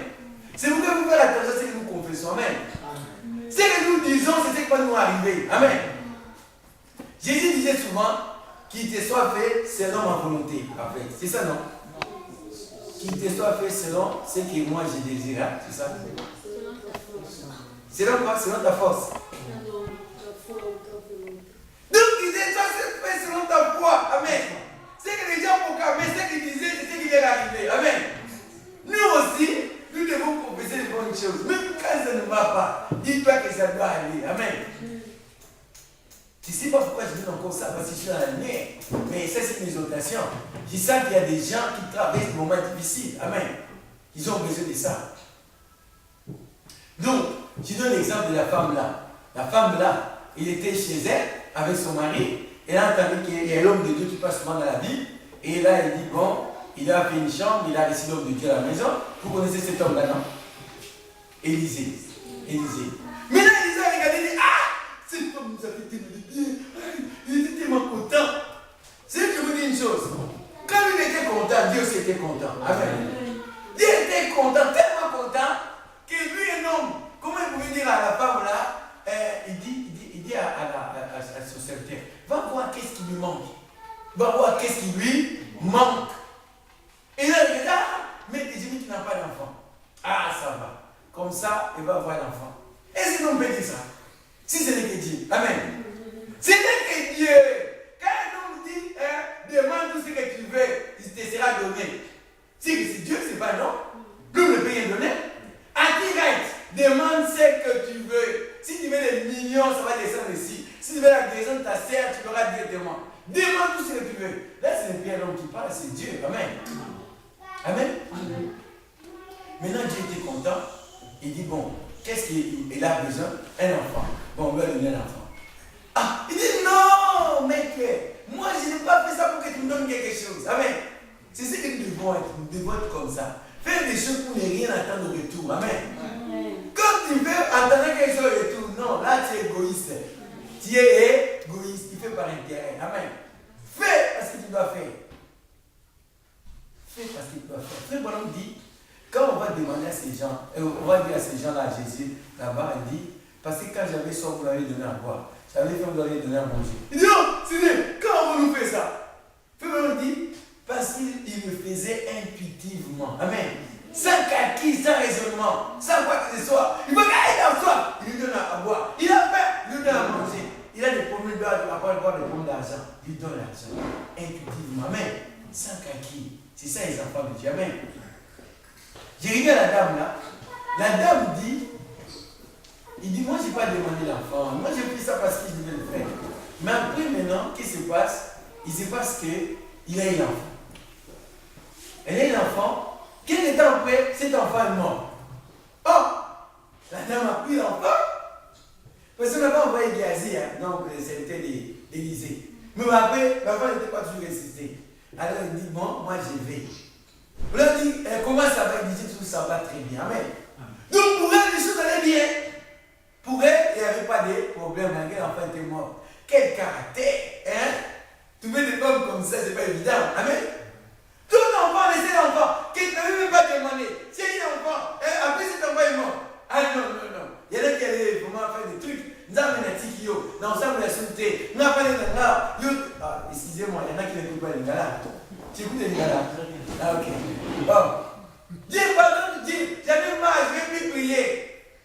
C'est pourquoi vous faites attention à ce que nous confessons. Amen. Ce que nous disons, c'est ce qui va nous arriver. Amen. Jésus disait souvent qu'il te soit fait selon ma volonté. En fait, c'est ça, non? Qu'il te soit fait selon ce que moi je désire. C'est ça? Selon quoi? Selon ta force. Donc, il disait, toi, c'est fait selon ta foi. Amen. C'est que les gens proclamaient, ce qu'ils disaient, c'est ce qui est arrivé. Amen. Nous aussi, nous devons confesser les bonnes choses. Même quand ça ne va pas, dis-toi que ça doit aller. Amen. Je ne sais pas pourquoi je dis encore ça, parce que je suis dans la lumière. Mais ça, c'est une exhortation. Je sens qu'il y a des gens qui traversent des moments difficiles. Amen. Ils ont besoin de ça. Donc, je donne l'exemple de la femme là. La femme là, il était chez elle avec son mari. Elle a entendu qu'il y a l'homme de Dieu qui passe souvent dans la vie. Et là, elle dit, bon, il a fait une chambre, il a reçu l'homme de Dieu à la maison. Vous connaissez cet homme-là, non? Élisée. Maintenant, Élisée a regardé et dit, ah, cette femme nous a fait tellement de bien. Il était tellement content. C'est que je vous dis une chose. Quand il était content, Dieu aussi était content. Amen. Dieu était content, tellement content, que lui, un homme, comment il pouvait dire à la femme là, il dit à son serviteur, va voir qu'est-ce qui lui manque. Va voir qu'est-ce qui lui manque. Et là, il dit, mais j'ai dit qu'il n'a pas d'enfant. Ah, ça va. Comme ça, il va avoir l'enfant. Est-ce que l'on peut dire ça? Si ce n'est que Dieu. Amen. Ce n'est que Dieu. Quand un homme dit, demande tout ce que tu veux, il te sera donné. Si c'est Dieu, c'est pas non. L'homme ne peut rien donner. À direct, demande ce que tu veux. Si tu veux des millions, ça va descendre ici. Si tu veux la guérison de ta sœur, tu l'auras directement. Demande tout ce que tu veux. Là, ce n'est plus un homme qui parle, c'est Dieu. Amen. Amen. Maintenant, Dieu était content. Il dit, bon, qu'est-ce qu'il a besoin? Un enfant. Bon, on va lui donner un enfant. Ah, il dit, non, mec, moi, je n'ai pas fait ça pour que tu me donnes quelque chose. Amen. C'est ce que nous devons être. Nous devons être comme ça. Faire des choses pour ne rien attendre de retour. Amen. Quand tu veux attendre quelque chose de retour, non, là, tu es égoïste. Tu es égoïste. Tu fais par intérêt. Amen. Fais parce que tu dois faire. Fais parce que tu dois faire. Frère Branham dit, quand on va demander à ces gens, on va dire à ces gens-là, à Jésus, là-bas, il dit, parce que quand j'avais soif, vous l'avez donné à boire. J'avais faim, vous l'avez donné à manger. Il dit, non, Seigneur, quand on nous fait ça? Frère Branham dit, parce qu'il le faisait intuitivement. Amen. Sans calcul, sans raisonnement, sans quoi que ce soit. Il veut qu'il a soif, il lui donne à boire. Il a faim, il lui donne à manger. Il a des problèmes d'avoir des problèmes d'argent. Il lui donne l'argent. Intuitivement. Amen. Sans calcul. C'est ça les enfants de Dieu. Amen. J'ai regardé la dame là. La dame dit, il dit, moi je n'ai pas demandé l'enfant. Moi j'ai fait ça parce que je devais le faire. Mais après maintenant, qu'est-ce qui se passe? Il se passe qu'il a eu l'enfant. Elle a eu l'enfant. Quel temps après, cet enfant est mort. Oh! La dame a pris l'enfant. Parce qu'on n'a pas envoyé Géasi, hein? Donc c'était d'Élysée. Mais après, l'enfant n'était pas toujours ressuscité. Alors il dit, bon, moi je vais. On leur dit, comment ça va? Il dit, tout ça va très bien. Amen. Donc pour elle, les choses allaient bien. Pour elle, il n'y avait pas de problème, malgré l'enfant était mort. Quel caractère, hein? Trouver des femmes comme ça, c'est pas évident. Amen. Tout l'enfant, laissez l'enfant, qui n'avait même pas demandé. Si il y a un enfant, après cet enfant est mort. Ah non. Il y en a qui allaient vraiment faire des trucs. Nous avons des tiki yo. Non, ça vous l'a sauté. Nous avons pas des là. Excusez-moi, il y en a qui n'écoutent pas les gars. Tu écoutes les gars. Ah, ok. Bon. Dieu, pardon, Dieu, j'avais mal, je vais plus prier.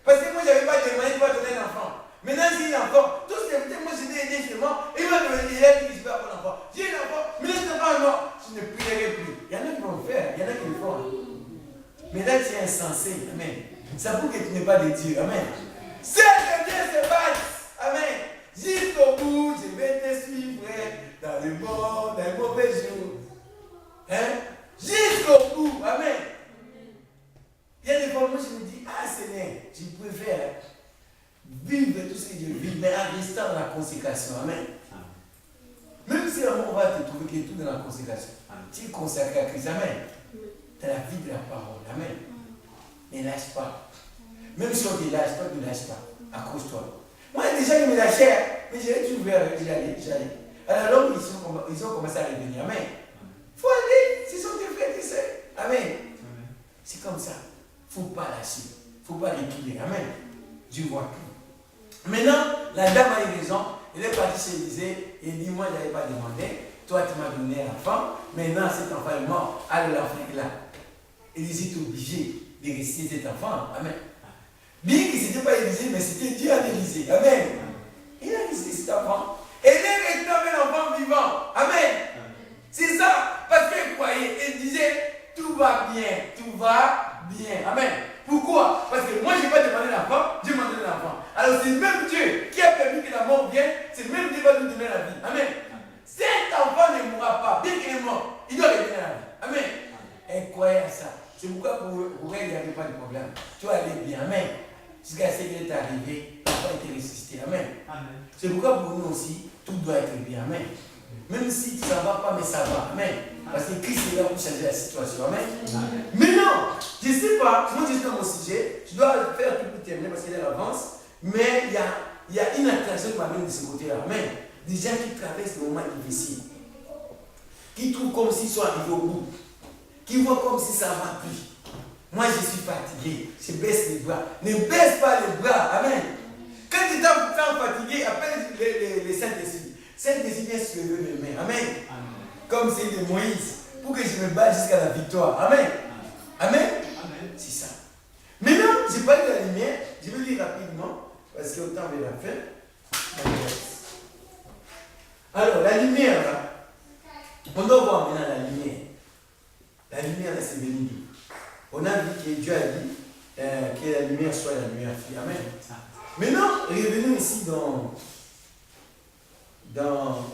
Parce que moi, je n'avais pas demandé de donner un enfant. Maintenant, j'ai un enfant. Tout ce que moi, je l'ai aidé chez moi. Il m'a donné, il a dit que je vais avoir un enfant. J'ai un enfant, mais cet enfant est mort. Je ne prierai plus. Il y en a qui vont le faire, il y en a qui le font. Mais là, tu es insensé. Amen. Ça prouve que tu n'es pas de Dieu. Amen. C'est que Dieu se passe. Amen. Jusqu'au bout, je vais te suivre dans le bon, dans les mauvais jours. Hein? Jusqu'au bout. Amen. Il y a des fois, moi, je me dis, ah Seigneur, je préfère vivre tout ce que je vis, mais en restant dans la consécration. Amen. Même si on va te trouver que tout dans la consécration, tu es consacré à Christ. Amen. Tu as la vie de la parole. Amen. Ne lâche pas. Même si on te lâche, toi, ne lâche pas. Accroche-toi. Moi, déjà, ils me lâchaient, mais j'ai toujours j'allais. Alors, ils ont commencé à revenir. Amen. Il faut aller. Ce sont tes frères, tu sais. Amen. C'est comme ça. Il ne faut pas lâcher. Il ne faut pas reculer. Amen. Dieu voit tout. Maintenant, la dame a eu raison. Elle est partie chez Élisée et dit, moi, je n'avais pas demandé. Toi, tu m'as donné un enfant. Maintenant, cet enfant est mort. Alors, l'enfant est là. Élisée est obligé de rester cet enfant. Amen. Bien que ce n'était pas Élisée, mais c'était Dieu à Élisée. Amen. Il a resté cet enfant. Et il est réclamé l'enfant vivant. Amen. C'est ça. Parce qu'elle croyait. Elle disait, tout va bien. Tout va bien. Amen. Pourquoi? Parce que moi, je n'ai pas demandé l'enfant, Dieu m'a donné l'enfant. Alors, c'est le même Dieu qui a permis que la mort vienne, c'est le même Dieu qui va nous donner la vie. Amen. Cet enfant ne mourra pas, bien qu'il est mort, il doit revenir à la vie. Amen. Elle croyait à ça. C'est pourquoi pour elle, il n'y avait pas de problème. Tu vas aller bien. Amen. Jusqu'à ce qu'il est arrivé, l'enfant a été ressuscité. Amen. C'est pourquoi pour nous aussi, tout doit être bien. Amen. Même si ça ne va pas, mais ça va. Amen. Parce que Christ est là pour changer la situation. Amen. Mais non, Je ne sais pas, moi je suis dans mon sujet, je dois faire tout pour terminer parce qu'il avance, mais il y a une attraction qui m'amène de ce côté-là. Amen. Des gens qui traversent des moments difficiles, qui trouvent comme s'ils sont arrivés au bout, qui voient comme si ça va plus. Moi je suis fatigué, je baisse les bras. Ne baisse pas les bras. Amen. Quand tu es fatigué, appelle les Saint-Esprit. Saint-Esprit vient soulever mes mains. Amen. Comme c'est de Moïse, pour que je me batte jusqu'à la victoire. Amen. Amen. C'est ça. Maintenant, j'ai parlé de la lumière. Je vais lire rapidement, parce que autant vers la fin. Alors, la lumière, là, on doit voir maintenant la lumière. La lumière, là, c'est venu d'où? On a dit que Dieu a dit que la lumière soit la lumière fille. Amen. Maintenant, revenons ici dans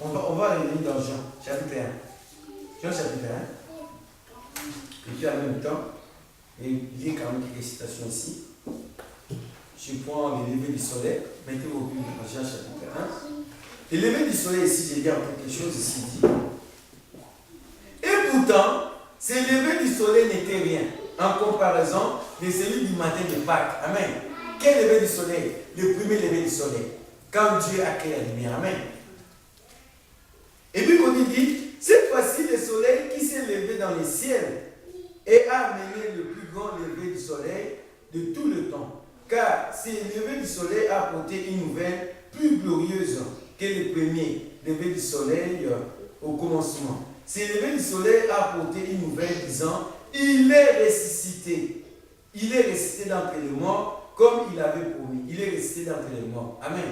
on va revenir dans Jean, chapitre 1. Jean, chapitre 1. Et puis en même temps, il y a quand même quelques citations ici. Je prends le lever du soleil. Mettez vos Bibles dans Jean, chapitre 1. Le lever du soleil ici, j'ai dit quelque chose ici dit. Et pourtant, ce lever du soleil n'était rien en comparaison de celui du matin de Pâques. Amen. Quel lever du soleil? Le premier lever du soleil. Quand Dieu a créé la lumière. Amen. Et puis quand il dit, cette fois-ci le soleil qui s'est levé dans le ciel et a amené le plus grand lever du soleil de tout le temps. Car ce lever du soleil a apporté une nouvelle plus glorieuse que le premier lever du soleil au commencement. Ce lever du soleil a apporté une nouvelle disant, il est ressuscité. Il est ressuscité d'entre les morts comme il avait promis. Il est ressuscité d'entre les morts. Amen.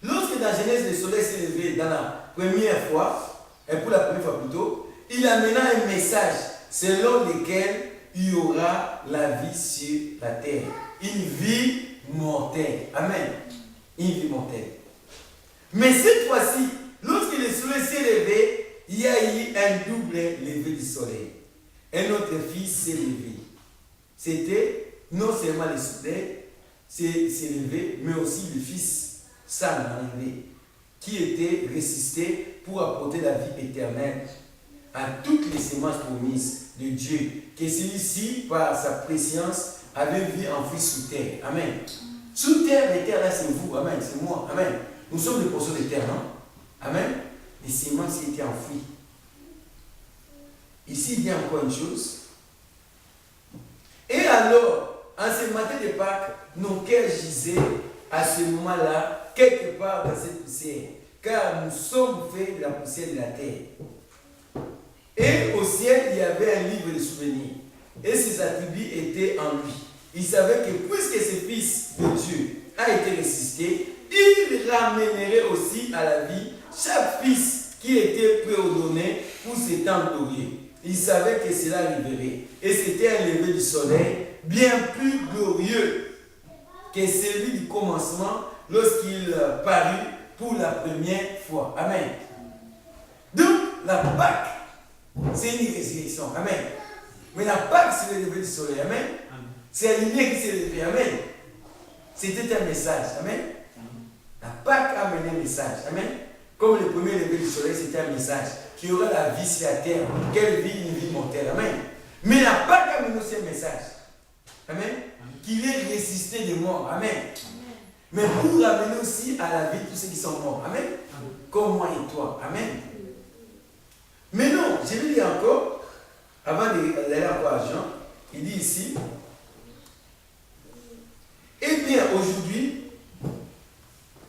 Lorsque dans Genèse le soleil s'est levé dans la première fois, et pour la première fois plutôt, il amena un message selon lequel il y aura la vie sur la terre. Une vie mortelle. Amen. Une vie mortelle. Mais cette fois-ci, lorsque le soleil s'est levé, il y a eu un double lever du soleil. Un autre fils s'est levé. C'était non seulement le soleil s'est levé, mais aussi le fils s'en arrivé, qui était ressuscité pour apporter la vie éternelle à toutes les semences promises de Dieu, que celui-ci, par sa préscience, avait vu enfoui sous terre. Amen. Sous terre, les terres là, c'est vous. Amen. C'est moi. Amen. Nous sommes des portions de terre, non? Amen. Les semences qui étaient enfouies. Ici, il y a encore une chose. Et alors, en ce matin de Pâques, nos cœurs gisaient à ce moment-là, quelque part dans cette poussière, car nous sommes faits de la poussière de la terre. Et au ciel, il y avait un livre de souvenirs, et ses attributs étaient en lui. Il savait que puisque ce fils de Dieu a été ressuscité, il ramènerait aussi à la vie chaque fils qui était préordonné pour ce temps glorieux. Il savait que cela arriverait, et c'était un lever du soleil bien plus glorieux que celui du commencement lorsqu'il parut pour la première fois. Amen. Donc, la Pâque, c'est une résurrection. Amen. Mais la Pâque, c'est le lever du soleil. Amen. C'est la lumière qui s'est levée. Amen. C'était un message. Amen. La Pâque a amené un message. Amen. Comme le premier lever du soleil, c'était un message. Qu'il y aura la vie sur la terre. Quelle vie? Une vie mortelle. Amen. Mais la Pâque a amené aussi un message. Amen. Qu'il est ressuscité des morts. Amen. Mais pour ramener aussi à la vie tous ceux qui sont morts. Amen. Comme moi et toi. Amen. Mais non, je vais dire encore, avant d'aller encore à Jean, il dit ici, eh bien aujourd'hui,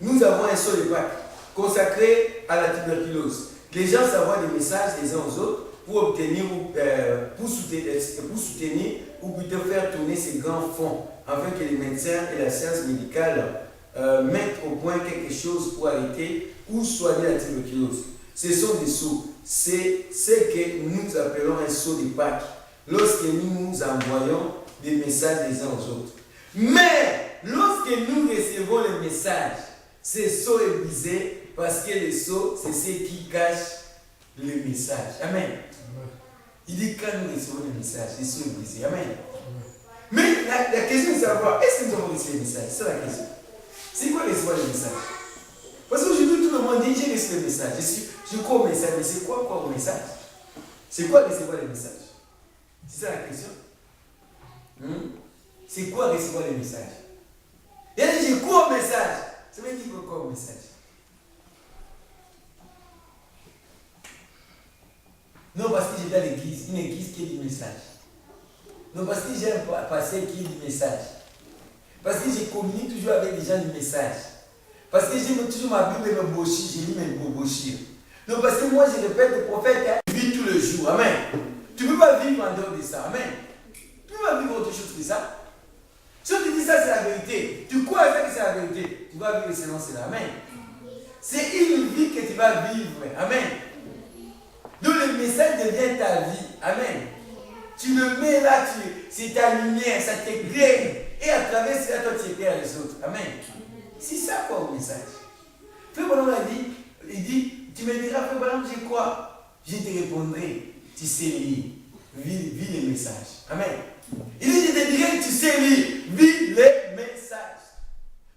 nous avons un seul Pâques consacré à la tuberculose. Les gens s'envoient des messages les uns aux autres pour obtenir, pour soutenir ou plutôt faire tourner ces grands fonds afin que les médecins et la science médicale mettent au point quelque chose pour arrêter ou soigner la tuberculose. Ce sont des sceaux. C'est ce que nous appelons un sceau de Pâques lorsque nous nous envoyons des messages les uns aux autres. Mais lorsque nous recevons les messages, ce sceau est brisé parce que le sceau, c'est ce qui cache le message. Amen. Il dit quand nous recevons les messages, le sceau est brisé. Amen. Mais la question est de savoir, est-ce que nous avons reçu les messages? C'est la question. C'est quoi recevoir les messages? Parce qu'aujourd'hui, tout le monde dit, j'ai reçu le message. Je crois au message, mais c'est quoi au message? C'est quoi recevoir les messages? C'est ça la question. C'est quoi recevoir les messages? Il a dit, j'ai quoi au message? Ça veut dire quoi au message? Non, parce que j'ai dans l'église, une église qui est du message. Non, parce que j'ai un pasteur qui est du message. Parce que je communique toujours avec des gens du message. Parce que j'ai toujours ma Bible et mes brochures, j'ai lu mes brochures. Non, parce que moi je répète le prophète, tu vis tous les jours. Amen. Tu ne peux pas vivre en dehors de ça. Amen. Tu ne peux pas vivre autre chose que ça. Si on te dit ça, c'est la vérité. Tu crois que c'est la vérité. Tu vas vivre selon cela. Amen. C'est une vie que tu vas vivre. Amen. Donc le message devient ta vie. Amen. Tu le mets là, c'est ta lumière, ça t'éclaire. Et à travers cela, toi, tu éclaires les autres. Amen. C'est ça quoi au message. Frère Bonhomme a dit, il dit, tu me diras, Frère Bonhomme, j'ai quoi? Je te répondrai, tu sais lire, vis les messages. Amen. Il dit, je te dirai, tu sais lire, vis les messages.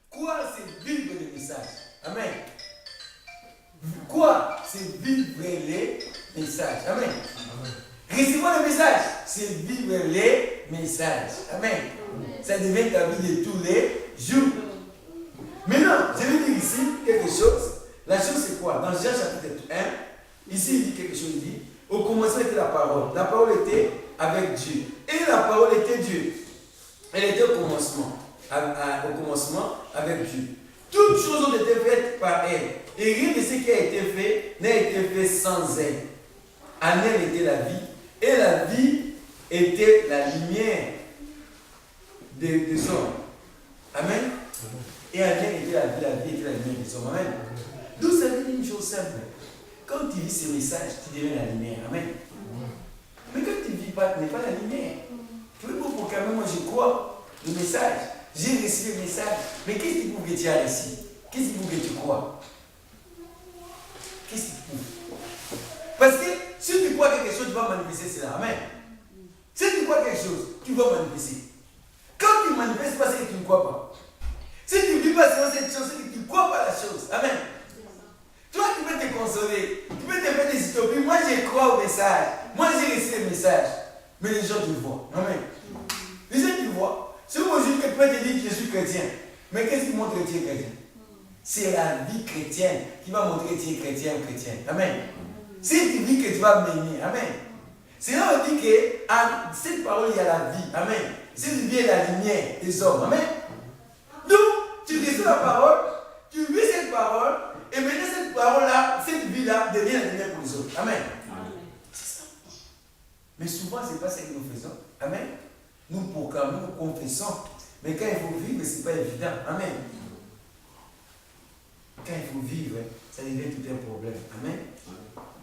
Quoi, c'est vivre les messages? Amen. Quoi, c'est vivre les messages? Amen. Recevoir le message, c'est vivre les messages. Amen. Ça devient ta vie de tous les jours. Maintenant, je vais dire ici quelque chose. La chose c'est quoi? Dans Jean chapitre 1, ici il dit quelque chose, il dit, au commencement était la parole. La parole était avec Dieu. Et la parole était Dieu. Elle était au commencement. Au commencement avec Dieu. Toutes choses ont été faites par elle. Et rien de ce qui a été fait n'a été fait sans elle. En elle était la vie. Et la vie était la lumière des hommes. Amen. Et en elle était la vie était la lumière des hommes. Amen. Donc ça veut dire une chose simple. Quand tu vis ce message, tu deviens la lumière. Amen. Mais quand tu ne vis pas, tu n'es pas la lumière. Tu veux pour quand même, moi je crois le message. J'ai reçu le message. Mais qu'est-ce qui prouve que tu as reçu? Qu'est-ce qui prouve que tu crois? Qu'est-ce qui prouve? Parce que si tu crois quelque chose, tu vas manifester cela. Amen. Si tu crois quelque chose, tu vas manifester. Quand tu ne manifestes pas, c'est que tu ne crois pas. Si tu ne vis pas selon cette chose, c'est que tu ne crois pas la chose. Amen. Toi, tu peux te consoler. Tu peux te faire des utopies. Moi, je crois au message. Moi, j'ai reçu le message. Mais les gens, tu le vois. Amen. Les gens, tu le vois. Si aujourd'hui, tu peux te dire que je suis chrétien. Mais qu'est-ce qui montre que tu es chrétien? C'est la vie chrétienne qui va montrer que tu es chrétien ou chrétienne. Amen. Si tu dis que tu vas m'aimer, amen. C'est là on dit que à cette parole, il y a la vie. Amen. Cette vie est la lumière des hommes. Amen. Donc, tu reçois la parole, tu vis cette parole, et maintenant cette parole-là, cette vie-là devient la lumière pour les autres. Amen. C'est ça. Mais souvent, ce n'est pas ce que nous faisons. Amen. Nous proclamons, nous confessons. Mais quand il faut vivre, ce n'est pas évident. Amen. Quand il faut vivre, ça devient tout un problème. Amen.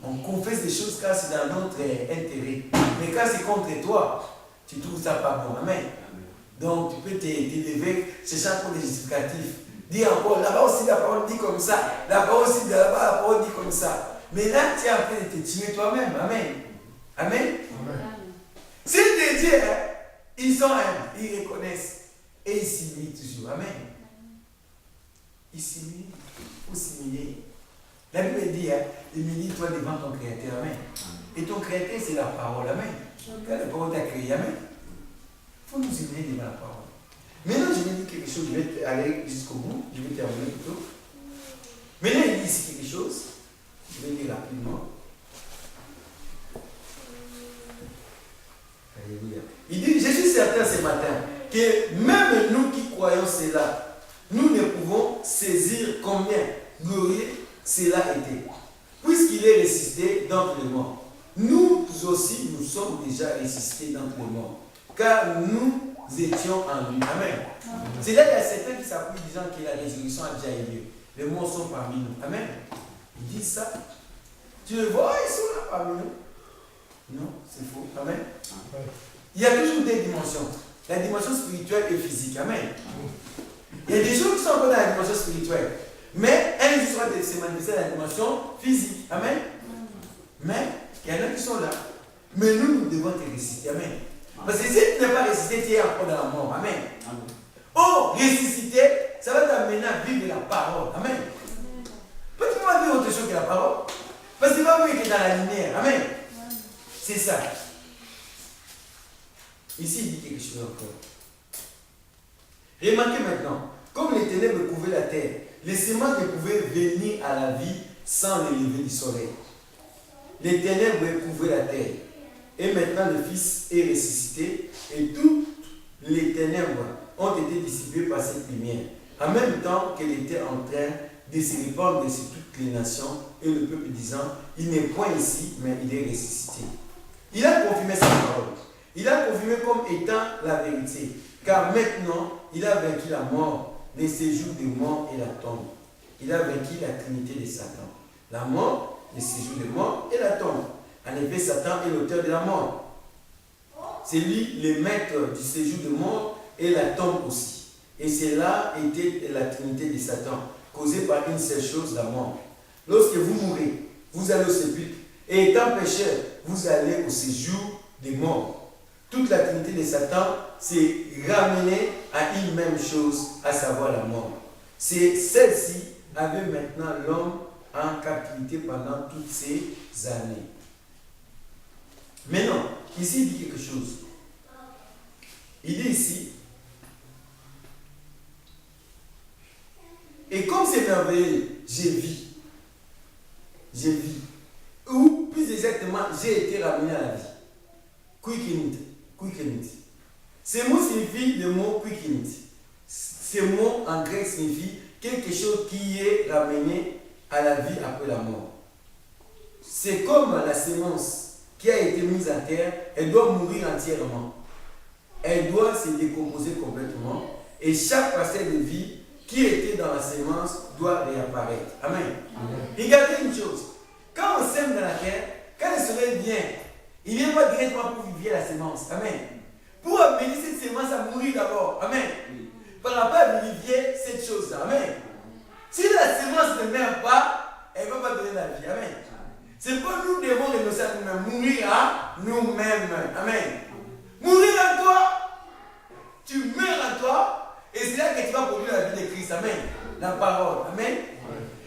On confesse des choses car c'est dans notre intérêt. Mais quand c'est contre toi, tu trouves ça pas bon. Amen. Donc tu peux t'élever, chercher pour des justificatifs. Dis encore, là-bas aussi la parole dit comme ça. Là-bas aussi, là-bas la parole dit comme ça. Mais là, tu es en train de te tuer toi-même. Amen. Amen. Amen. C'est des dieux, ils sont humbles, ils reconnaissent. Et ils s'immitent toujours. Amen. Ils s'immitent. Il faut s'imiter. La Bible dit, humilie-toi devant ton Créateur. Amen. Et ton Créateur, c'est la parole. Amen. Quand la parole t'a créé, amen. Il faut nous humilier devant la parole. Maintenant, je vais dire quelque chose, je vais aller jusqu'au bout, je vais terminer plutôt. Maintenant, il dit ici quelque chose, je vais dire rapidement. Alléluia. Il dit, je suis certain ce matin que même nous qui croyons cela, nous ne pouvons saisir combien glorieux cela était. Puisqu'il est ressuscité d'entre les morts, nous aussi, nous sommes déjà ressuscités d'entre les morts. Car nous étions en lui. Amen. C'est là qu'il y a certains qui s'appuient disant que la résurrection a déjà eu lieu. Les morts sont parmi nous. Amen. Ils disent ça. Tu le vois, ils sont là parmi nous. Non, c'est faux. Amen. Il y a toujours des dimensions. La dimension spirituelle et physique. Amen. Il y a des gens qui sont encore dans la dimension spirituelle. Mais un jour sera se manifester dans la dimension physique. Amen. Mais il y en a qui sont là. Mais nous devons te ressusciter. Amen. Parce que si tu n'es pas ressuscité, tu es encore dans la mort. Amen. Oh, ressusciter, ça va t'amener à vivre la parole. Amen. Pourquoi tu ne peux pas vivre autre chose que la parole? Parce que tu vas vivre que dans la lumière. Amen. C'est ça. Ici, il dit quelque chose encore. Remarquez maintenant, comme les ténèbres couvraient la terre, les semences ne pouvaient venir à la vie sans le lever du soleil. Les ténèbres couvraient la terre. Et maintenant, le Fils est ressuscité et toutes les ténèbres ont été dissipées par cette lumière. En même temps qu'elle était en train de se répandre sur toutes les nations et le peuple disant, il n'est point ici, mais il est ressuscité. Il a confirmé sa parole. Il a confirmé comme étant la vérité. Car maintenant, il a vaincu la mort, les séjours des morts et la tombe. Il a vaincu la trinité de Satan. La mort, les séjours des morts et la tombe. En effet, Satan est l'auteur de la mort. C'est lui le maître du séjour de mort et la tombe aussi. Et cela était la trinité de Satan, causée par une seule chose, la mort. Lorsque vous mourrez, vous allez au sépulcre. Et étant pécheur, vous allez au séjour des morts. Toute la trinité de Satan s'est ramenée à une même chose, à savoir la mort. C'est celle-ci avait maintenant l'homme en captivité pendant toutes ces années. Maintenant, ici il dit quelque chose. Il dit ici, et comme c'est merveilleux, j'ai vu, ou plus exactement, j'ai été ramené à la vie. Quickened. Ce mot signifie le mot quickened. Ce mot en grec signifie quelque chose qui est ramené à la vie après la mort. C'est comme la sémence qui a été mise à terre, elle doit mourir entièrement. Elle doit se décomposer complètement et chaque parcelle de vie qui était dans la sémence doit réapparaître. Amen. Regardez une chose. Quand on sème dans la terre, quand le soleil vient, il ne vient pas directement pour vivifier la sémence. Amen. Pour amener cette sémence à mourir d'abord. Amen. Par rapport à vivifier cette chose-là. Amen. Si la sémence ne meurt pas, elle ne va pas donner la vie. Amen. C'est pourquoi nous devons renoncer à nous-mêmes, mourir à nous-mêmes. Amen. Mourir en toi, tu meurs en toi, et c'est là que tu vas produire la vie de Christ. Amen. La parole. Amen.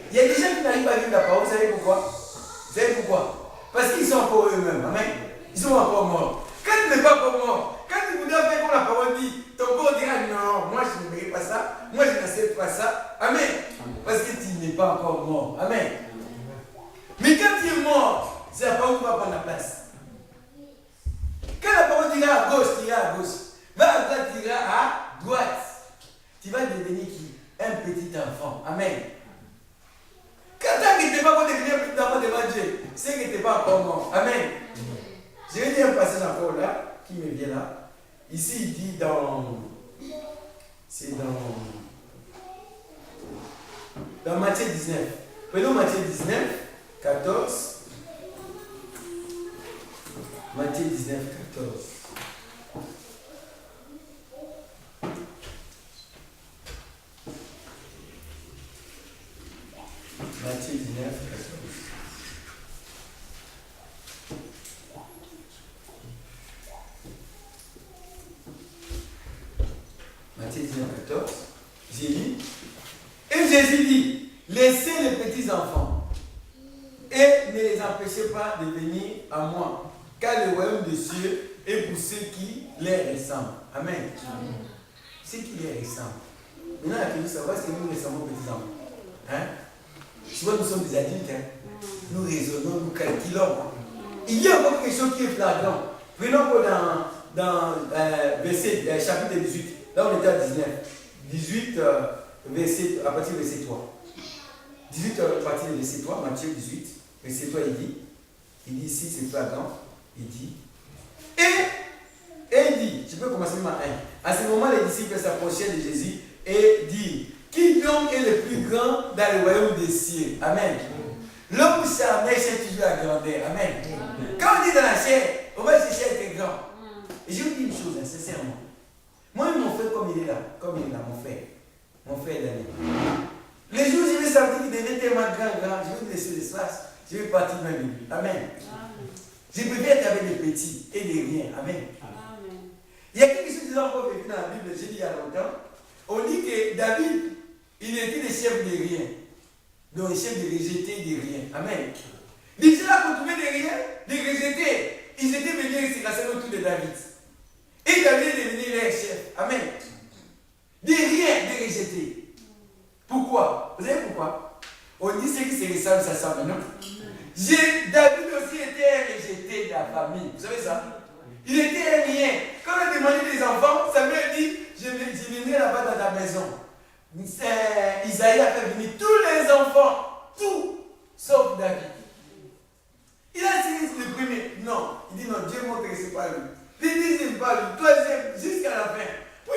Il y a des gens qui n'arrivent pas à vivre la parole. Vous savez pourquoi? Vous savez pourquoi? Parce qu'ils sont encore eux-mêmes. Amen. Ils sont encore morts. Quand tu n'es pas encore mort, quand tu voudrais faire comme la parole dit, ton corps dira non, moi je ne mérite pas ça, moi je n'accepte pas ça. Amen. Parce que tu n'es pas encore mort. Amen. Mais quand tu es mort, c'est la parole qui va prendre la place. Quand la parole dira à gauche, tu iras à gauche. Va à droite, tu iras à droite. Tu vas devenir qui? Un petit enfant. Amen. Quand tu n'es pas encore devenu un petit enfant devant Dieu, c'est que tu n'es pas encore mort. Amen. Je vais dire un passage encore là, qui me vient là. Ici, il dit c'est dans Matthieu 19. Prenons Matthieu 19, 14. Matthieu 19, 14. Matthieu 19, 14. Matthieu 19, 14. J'ai dit. Et Jésus dit, laissez les petits enfants et ne les empêchez pas de venir à moi, car le royaume des cieux est pour ceux qui les ressemblent. Amen. Ceux qui les ressemblent. Maintenant, la question, savoir ce que nous ressemblons aux petits enfants. Hein? Souvent, nous sommes des adultes. Hein? Nous raisonnons, nous calculons. Il y a encore quelque chose qui est flagrant. Prenons dans chapitre 18. Là, on était à 19. 18, à partir du verset 3. 18 à partir du verset 3, Matthieu 18, verset 3, il dit ici, c'est flagrant, il dit, et il dit, je peux commencer par 1. À ce moment, les disciples s'approchaient de Jésus et dirent, qui donc est le plus grand dans le royaume des cieux? Amen. L'homme charnel cherche toujours la grandeur. Amen. Quand on dit dans la chair, on va chercher à être grand. Et je vous dis une chose, sincèrement. Moi, mon frère, comme il est là, mon frère Daniel. Les jours où je vais sentir qu'il devient tellement grand, je vais laisser l'espace, je vais partir dans lui. Amen. Je préfère être avec les petits et les riens. Amen. Il y a quelque chose qui est encore vécu dans la Bible, j'ai dit il y a longtemps. On dit que David, il était le chef des riens. Donc, le chef des rejetés des riens. Amen. Les gens là, pour trouver des riens, des rejetés, ils étaient venus se rassembler autour de David. Et des enfants, Samuel dit, je viendrai là-bas dans ta maison. Isaïe a fait venir tous les enfants, tout, sauf David. Il a dit le premier, non. Il dit non, Dieu montre que ce n'est pas lui. Il dit c'est pas lui. Troisième, jusqu'à la fin.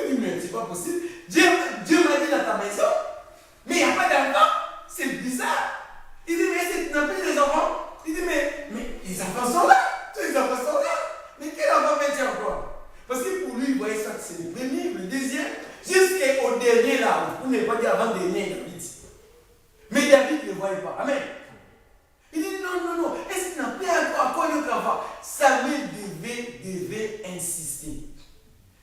Il dit mais c'est pas possible. Dieu m'a dit dans ta maison, mais il n'y a pas d'enfant. C'est bizarre. Il dit mais tu n'as plus des enfants. Il dit mais les enfants sont là. Tous les enfants sont là. Mais quel enfant fait-il encore? Parce que pour lui, il voyait ça, c'est le premier, le deuxième, jusqu'au dernier là. Vous ne pouvez pas dire avant dernier David. Mais David ne le voyait pas. Amen. Il dit non. Est-ce qu'il n'a pas encore un autre enfant? Samuel devait insister.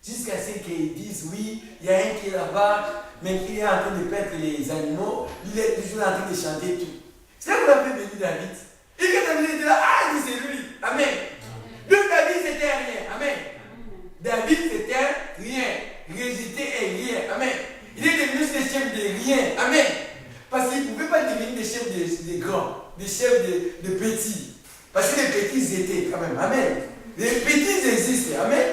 Jusqu'à ce qu'ils disent oui, il y a un qui est là-bas, mais qui est en train de perdre les animaux, il est toujours en train de chanter tout. C'est là qu'on a fait venir David. Et quand David était là, il dit c'est lui. Amen. Donc David c'était rien. Amen. David c'était rien. Résulté est rien. Amen. Il est devenu le chef de rien. Amen. Parce qu'il ne pouvait pas devenir des chefs de grands, des chefs de petits. Parce que les petits ils étaient quand même. Amen. Les petits existent. Amen.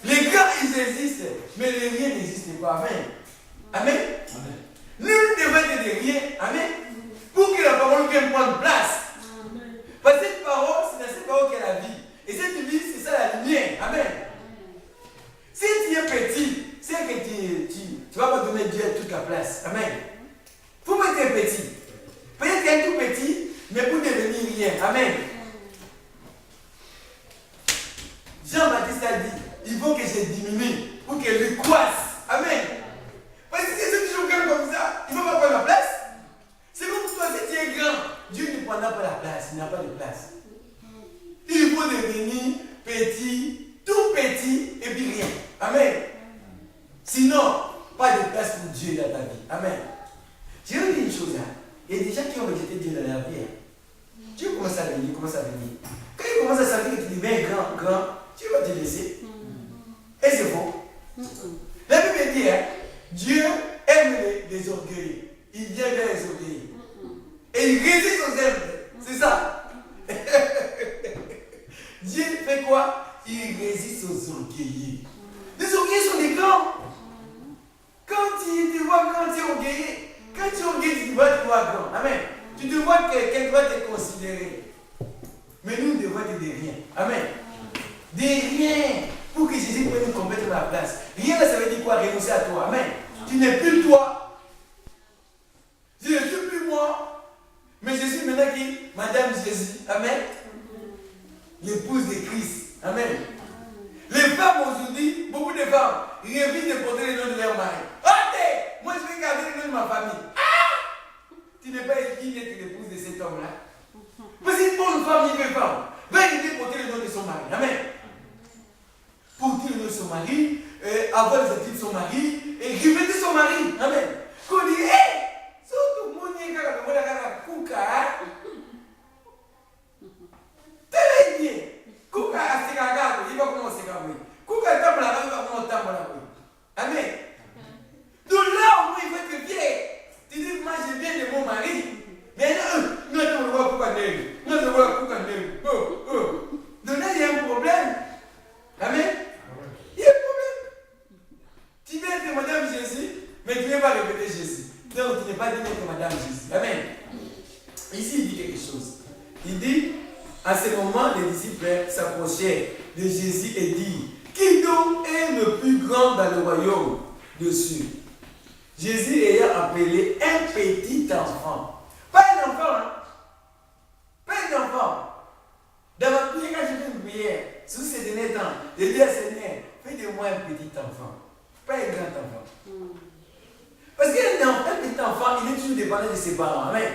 Les grands ils existent, mais les riens n'existent pas. Amen. Amen. Amen. Nous devons être des riens. Amen. Pour que la parole vienne prendre place. Amen. Parce que cette parole, c'est dans cette parole qu'est la vie. Et cette vie, c'est ça la lumière. Amen. Si tu es petit, c'est que tu ne vas pas donner Dieu toute la place. Amen. Il faut pas être petit. Peut-être être tout petit, mais pour devenir rien. Amen. Jean-Baptiste a dit, il faut que je diminue pour que lui croisse. Amen. Parce que si c'est toujours grand comme ça, il ne va pas prendre la place. C'est comme toi, si tu es grand, Dieu ne prendra pas la place. Il n'a pas de place. Il faut devenir petit, tout petit et puis rien. Amen. Sinon, pas de place pour Dieu dans ta vie. Amen. Je vais vous dire une chose. Il y a des gens qui ont rejeté Dieu dans leur vie. Dieu commence à venir, Quand il commence à sentir que tu deviens grand, Dieu va te laisser. Et c'est faux. La Bible dit, Dieu aime les orgueilleux. Il vient vers les orgueilleux. Et il résiste aux œuvres. C'est ça. Dieu fait quoi? Il résiste aux orgueilleux. Les orgueilleux sont des grands. Quand tu te vois quand tu es orgueilleux, quand tu es orgueilleux, tu te vois grand. Amen. Tu te vois quelqu'un doit te considérer. Mais nous devons être des riens. Amen. Des riens. Pour que Jésus prenne complètement la place. Rien, ça veut dire quoi? Renoncer à toi. Amen. Tu n'es plus toi. Je ne suis plus moi. Mais je suis maintenant qui? Madame Jésus. Amen. L'épouse de Christ. Amen. Les femmes aujourd'hui, beaucoup de femmes, refusent de porter le nom de leur mari. Ok, moi je vais garder le nom de ma famille. Ah! Tu n'es pas digne d'être l'épouse de cet homme-là. Parce que pour une femme, il veut femme. Va éviter de porter le nom de son mari. Amen. Porter le nom de son mari, avoir les actifs de son mari, et répéter son mari. Amen. Qu'on dit, hé! Surtout, mon nez, très bien. Kuka asikagago, il va commencer à gagner. Kuka tambola, il va commencer à tambola. Amen. Donc là, au moins, il faut être fier. Tu dis, moi, je viens de mon mari. Mais non, non, on voit Kuka Neri. Non, on voit Kuka Neri. Donc là, il y a un problème. Amen. Il y a un problème. Tu viens de Madame Jésus, mais tu ne viens pas répéter Jésus. Donc, tu n'es pas digne de Madame Jésus. Amen. Ici, il dit quelque chose. Il dit, à ce moment, les disciples s'approchèrent de Jésus et dirent, qui donc est le plus grand dans le royaume de cieux? Jésus ayant appelé un petit enfant. Pas un enfant, hein? Pas un enfant. Dans ma prière, quand je fais une prière, sous ces derniers temps, je dis à Seigneur, fais de moi un petit enfant. Pas un grand enfant. Parce qu'un petit enfant, il est toujours dépendant de ses parents. Amen.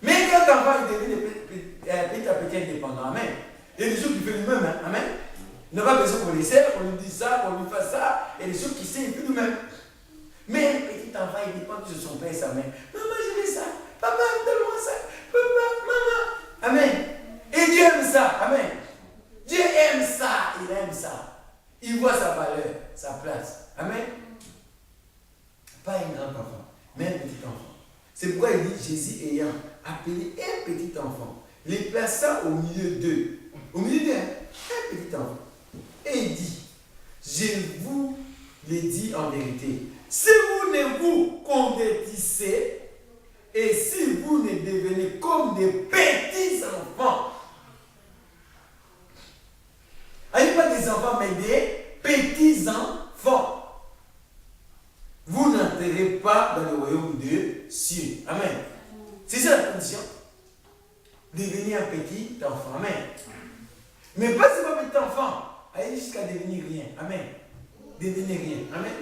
Mais un grand enfant, il devient petit à petit indépendant. Amen. Il y a des choses qui fait lui-même. Hein? Amen. Il n'a pas besoin qu'on les serve, qu'on lui dise ça, qu'on lui fasse ça. Il y a des choses qu'il sait, il fait lui-même. Mais un petit enfant, il dépend de son père et sa mère. Maman, je veux ça. Papa, donne-moi ça. Papa, maman. Amen. Et Dieu aime ça. Amen. Dieu aime ça. Il aime ça. Il voit sa valeur, sa place. Amen. Pas un grand enfant, mais un petit enfant. C'est pourquoi il dit Jésus ayant appelé un petit enfant, les plaça au milieu d'eux. Au milieu d'eux, un petit enfant. Et il dit, je vous le dis en vérité. Si vous ne vous convertissez et si vous ne devenez comme des petits enfants, pas des enfants, mais des petits enfants, vous n'entrerez pas dans le royaume de cieux. Amen. C'est ça la condition. Devenir un petit enfant. Amen. Mais pas seulement petit enfant. Aller jusqu'à devenir rien. Amen. Devenir rien. Amen.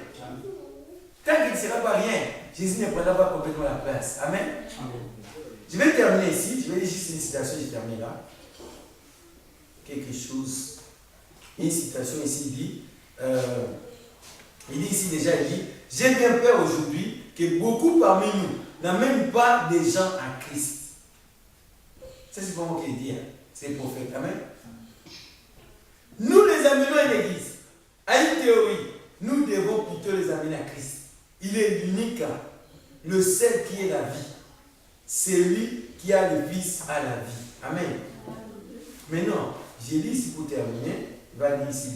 Tant qu'il ne sera pas rien, Jésus ne prendra pas complètement la place. Amen. Je vais terminer ici. Je vais dire juste une citation, je termine là. Quelque chose. Une citation ici dit, il dit ici déjà, il dit, j'ai bien peur aujourd'hui que beaucoup parmi nous n'amènent pas des gens à Christ. Ça c'est pas moi qui le dis, hein. C'est le prophète. Amen. Nous les amenons à l'église. À une théorie, nous devons plutôt les amener à Christ. Il est l'unique, le seul qui est la vie. C'est lui qui a le Fils à la vie. Amen. Maintenant, j'ai lu ici pour terminer. Il va dire ici,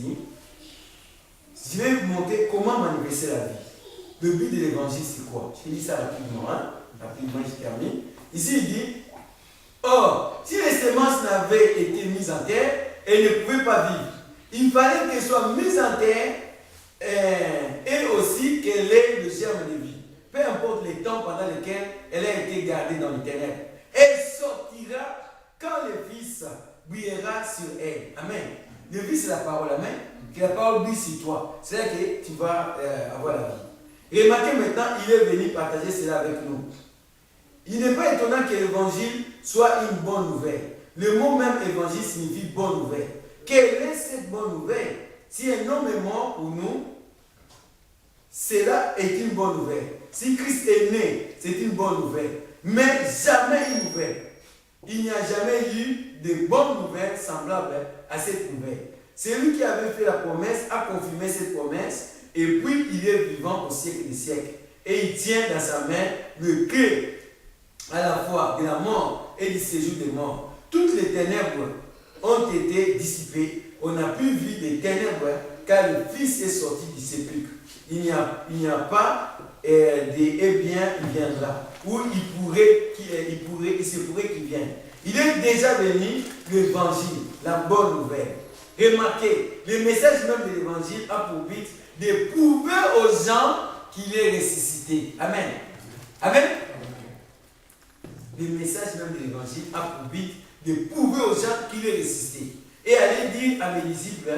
je vais vous montrer comment manifester la vie. Le but de l'évangile, c'est quoi? Je vais dire ça rapidement, hein? Rapidement, je termine. Ici, il dit, or, si les semences n'avaient été mises en terre, elles ne pouvaient pas vivre. Il fallait qu'elles soient mises en terre et aussi qu'elles aient le germe de vie. Peu importe les temps pendant lesquels elle a été gardée dans les ténèbres. Elle sortira quand le Fils brillera sur elle. Amen. Le vie, c'est la parole. Amen. Que la parole brille sur toi. C'est là que tu vas avoir la vie. Remarquez maintenant, il est venu partager cela avec nous. Il n'est pas étonnant que l'évangile soit une bonne nouvelle. Le mot même évangile signifie bonne nouvelle. Quelle est cette bonne nouvelle? Si un homme est mort pour nous, cela est une bonne nouvelle. Si Christ est né, c'est une bonne nouvelle. Mais jamais une nouvelle. Il n'y a jamais eu de bonnes nouvelles semblables à cette nouvelle. C'est lui qui avait fait la promesse, a confirmé cette promesse, et puis il est vivant au siècle des siècles. Et il tient dans sa main le clé à la fois de la mort et du séjour des morts. Toutes les ténèbres ont été dissipées. On n'a plus vu des ténèbres car le Fils est sorti du sépulcre. Il n'y a pas eh bien, il viendra. Ou il se pourrait qu'il vienne. Il est déjà venu l'évangile, la bonne nouvelle. Remarquez, le message même de l'évangile a pour but de prouver aux gens qu'il est ressuscité. Amen. Amen. Le message même de l'évangile a pour but de prouver aux gens qu'il est ressuscité. Et aller dire à mes disciples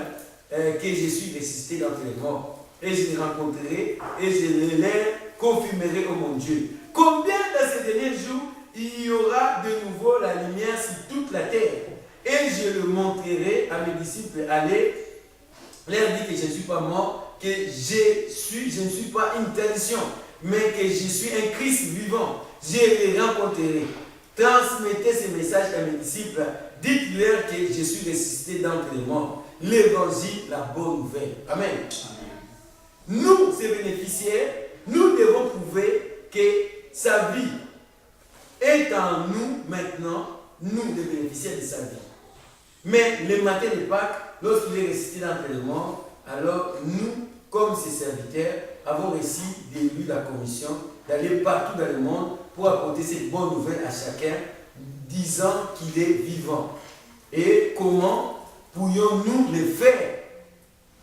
que je suis ressuscité d'entre les morts. Et je les rencontrerai et je les confirmerai, oh mon Dieu. Combien dans ces derniers jours il y aura de nouveau la lumière sur toute la terre. Et je le montrerai à mes disciples. Allez, leur dire que je ne suis pas mort, que je ne suis pas une tradition, mais que je suis un Christ vivant. Je les rencontrerai. Transmettez ce message à mes disciples. Dites-leur que je suis ressuscité d'entre les morts. L'évangile, la bonne nouvelle. Amen. Nous, ces bénéficiaires, nous devons prouver que sa vie est en nous maintenant, nous les bénéficiaires de sa vie. Mais le matin de Pâques, lorsqu'il est ressuscité d'entre les morts, alors nous, comme ses serviteurs, avons reçu de lui la commission d'aller partout dans le monde pour apporter cette bonne nouvelle à chacun, disant qu'il est vivant. Et comment pourrions-nous le faire?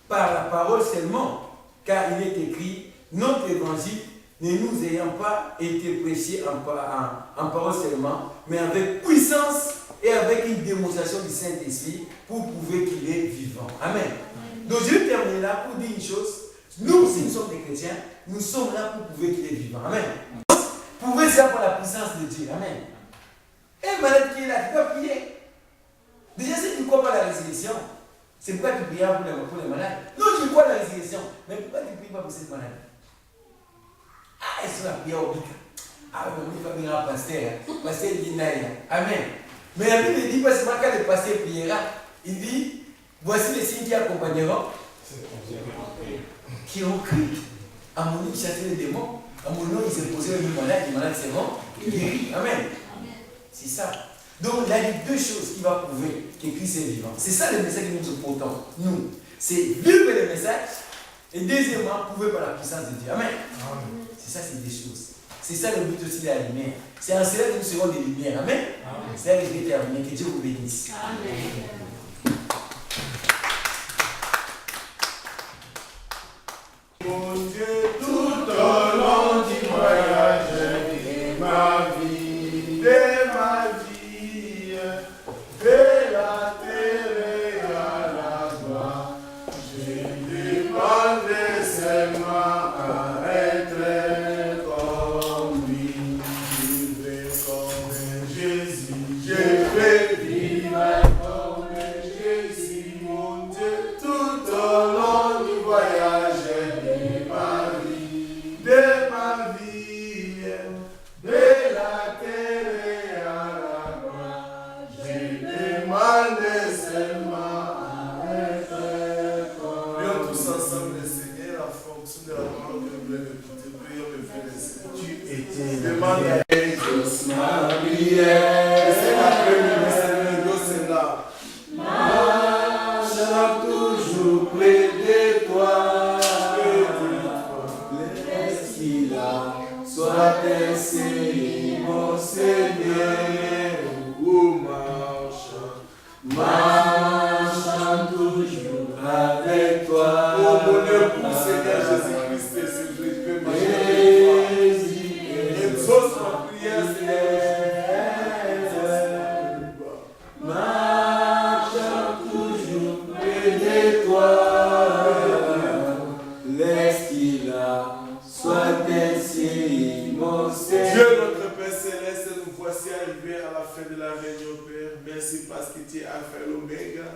Par la parole seulement, car il est écrit, notre évangile ne nous ayant pas été prêché en parole seulement, mais avec puissance et avec une démonstration du Saint-Esprit pour prouver qu'il est vivant. Amen. Donc je vais terminer là pour dire une chose. Nous, si nous sommes des chrétiens, nous sommes là pour prouver qu'il est vivant. Amen. Prouver ça par la puissance de Dieu. Amen. Et malade qui est là, tu dois prier. Déjà, si tu ne crois pas à la résurrection, c'est pourquoi tu pries pour les malades. Non, je crois à la résurrection, mais pourquoi tu ne pries pas pour cette maladie? Ah, ils sont la prière au bic. Ah, on dit pas bien un pasteur. Pasteur dit naïa. Amen. Mais la Bible ne dit pas seulement quand le pasteur priera. Il dit, voici les signes qui accompagneront. Qui ont cru. À mon nom, ils chassaient les démons. À mon nom, ils imposaient les malades seront guéris. Amen. C'est ça. Donc, là, il y a deux choses qui vont prouver que Christ est vivant. C'est ça le message que nous portons. Nous, c'est vivre le message Et deuxièmement, prouver par la puissance de Dieu. Amen. C'est ça, c'est des choses. C'est ça le but aussi de la lumière. C'est en cela que nous serons des lumières. Amen. C'est là que je vais terminer. Que Dieu vous bénisse. Amen. Mon Dieu, tout au long du voyage de ma vie, de la terre à la gloire, je demande seulement à être comme lui, vivre comme Jésus, je veux vivre comme Jésus, mon Dieu, tout au long du voyage. De la terre à la croix, je demande seulement à être comme. Prions tous ensemble le Seigneur en fonction de la parole que nous voulons écouter. Prions le Père du Seigneur. Tu étais. Demande à Jésus, ma prière. C'est la première, c'est là. Marche toujours près de toi. Sois ainsi, mon Seigneur, où marche toujours avec toi. Oh mon Dieu, pour Seigneur Jésus-Christ, s'il vous plaît, exauce ma prière, Seigneur. Marche toujours près de toi. Laisse qu'il a, soit ainsi, mon Seigneur. Dieu notre Père Céleste, nous voici arrivés à la fin de la réunion, Père. Merci parce que tu es Alpha et l'Oméga.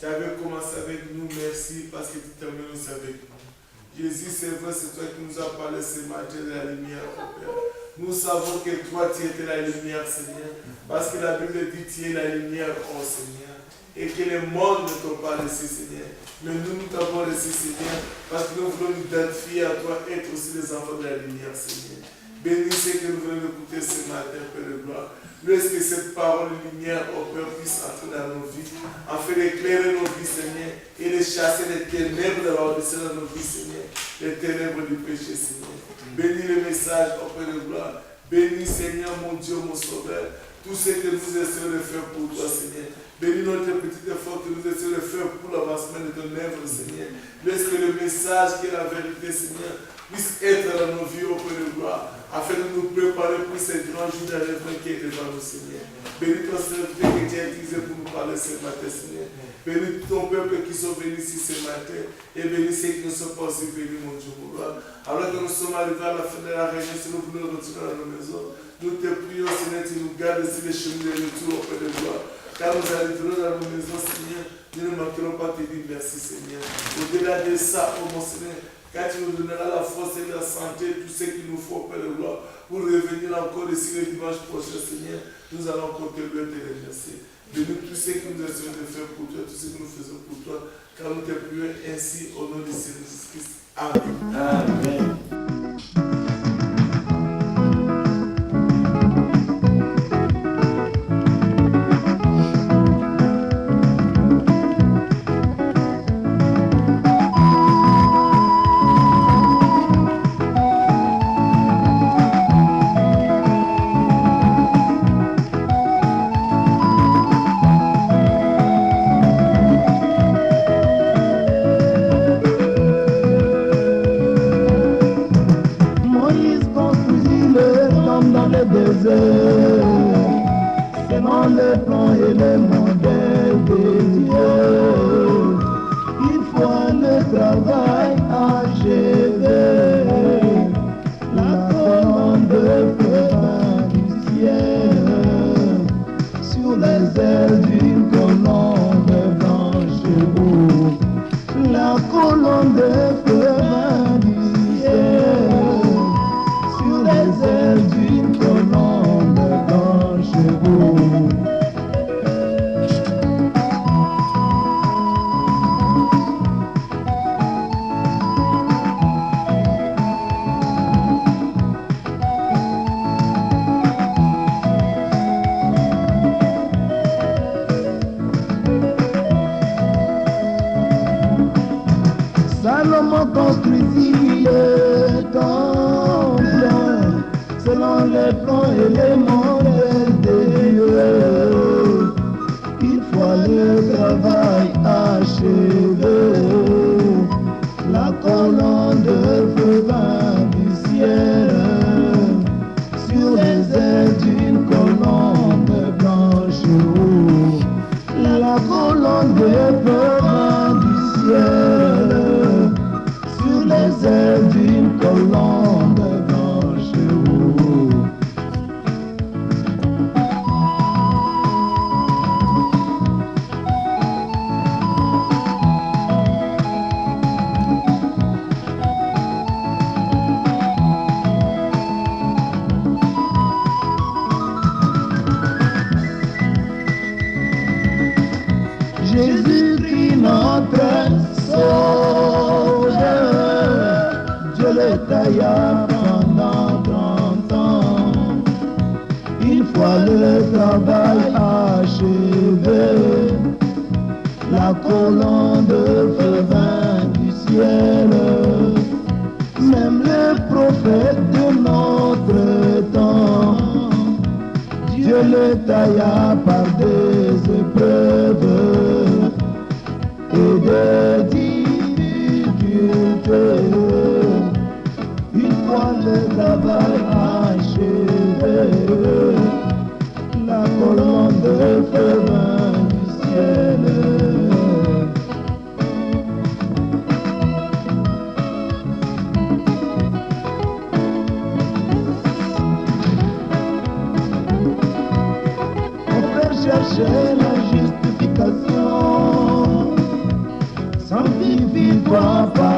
Tu avais commencé avec nous. Merci parce que tu termines aussi avec nous. Jésus, c'est vrai, c'est toi qui nous as parlé ce matin de la lumière, Père. Nous savons que toi, tu étais la lumière, Seigneur. Parce que la Bible dit que tu es la lumière, oh Seigneur. Et que le monde ne t'a pas laissé, Seigneur. Mais nous t'avons laissé, Seigneur, parce que nous voulons nous identifier à toi, être aussi les enfants de la lumière, Seigneur. Bénis ce que nous venons d'écouter ce matin, Père de gloire. Laisse que cette parole de lumière, au Père, puisse entrer dans nos vies, afin d'éclairer nos vies, Seigneur, et de chasser les ténèbres de la Odyssée dans nos vies, Seigneur, les ténèbres du péché, Seigneur. Bénis le message, au Père de gloire. Bénis, Seigneur, mon Dieu, mon Sauveur, tout ce que nous essayons de faire pour toi, Seigneur. Bénis notre petit effort que nous essayons de faire pour l'avancement de ton œuvre, Seigneur. Laisse que le message qui est la vérité, Seigneur, puisse être dans nos vies au Père de gloire, afin de nous préparer pour ces grands jours d'enlèvement qui est devant nous, Seigneur. Bénis ton serviteur que tu as utilisé pour nous parler ce matin, Seigneur. Bénis ton peuple qui sont venus ici ce matin, et bénis ceux qui ne sont pas aussi venus, mon Dieu, mon gloire. Alors que nous sommes arrivés à la fin de la réunion, si nous voulons retourner dans nos maisons, nous te prions, Seigneur, tu nous gardes sur les chemins de retour au Père de gloire. Car nous arriverons dans nos maisons, Seigneur, nous ne manquerons pas de te dire merci, Seigneur. Au-delà de ça, oh mon Seigneur, car tu nous donneras la force et la santé, tout ce qu'il nous faut, Père de gloire, pour revenir encore ici le dimanche prochain, Seigneur. Nous allons encore te remercier. Bénis tout ce que nous essayons de faire pour toi, tout ce que nous faisons pour toi, car nous te prions ainsi au nom de Jésus-Christ. Amen. Amen. Selon le plan et le modèle de Dieu, il faut le travail achevé. La colonne de feu du ciel, sur les ailes d'une colombe blanche, la colonne de feu du ciel, sur les ailes d'une colombe blanche. Salomon construisit le temple selon les plans et les modèles de Dieu. Une fois le travail achevé, la colonne de feu vint du ciel sur les ailes d'une colombe blanche. La colonne de feu vint du ciel sur les ailes d'une colombe blanche. Jésus-Christ notre Sauveur, Dieu le tailla pendant 30 ans. Une fois le travail achevé, la colonne de feu vint du ciel. Même les prophètes de notre temps, Dieu le tailla par des épreuves et des difficultés. Une fois le travail achevé, la colonne de feu vint du ciel. Chercher la justification, sanctifie-toi par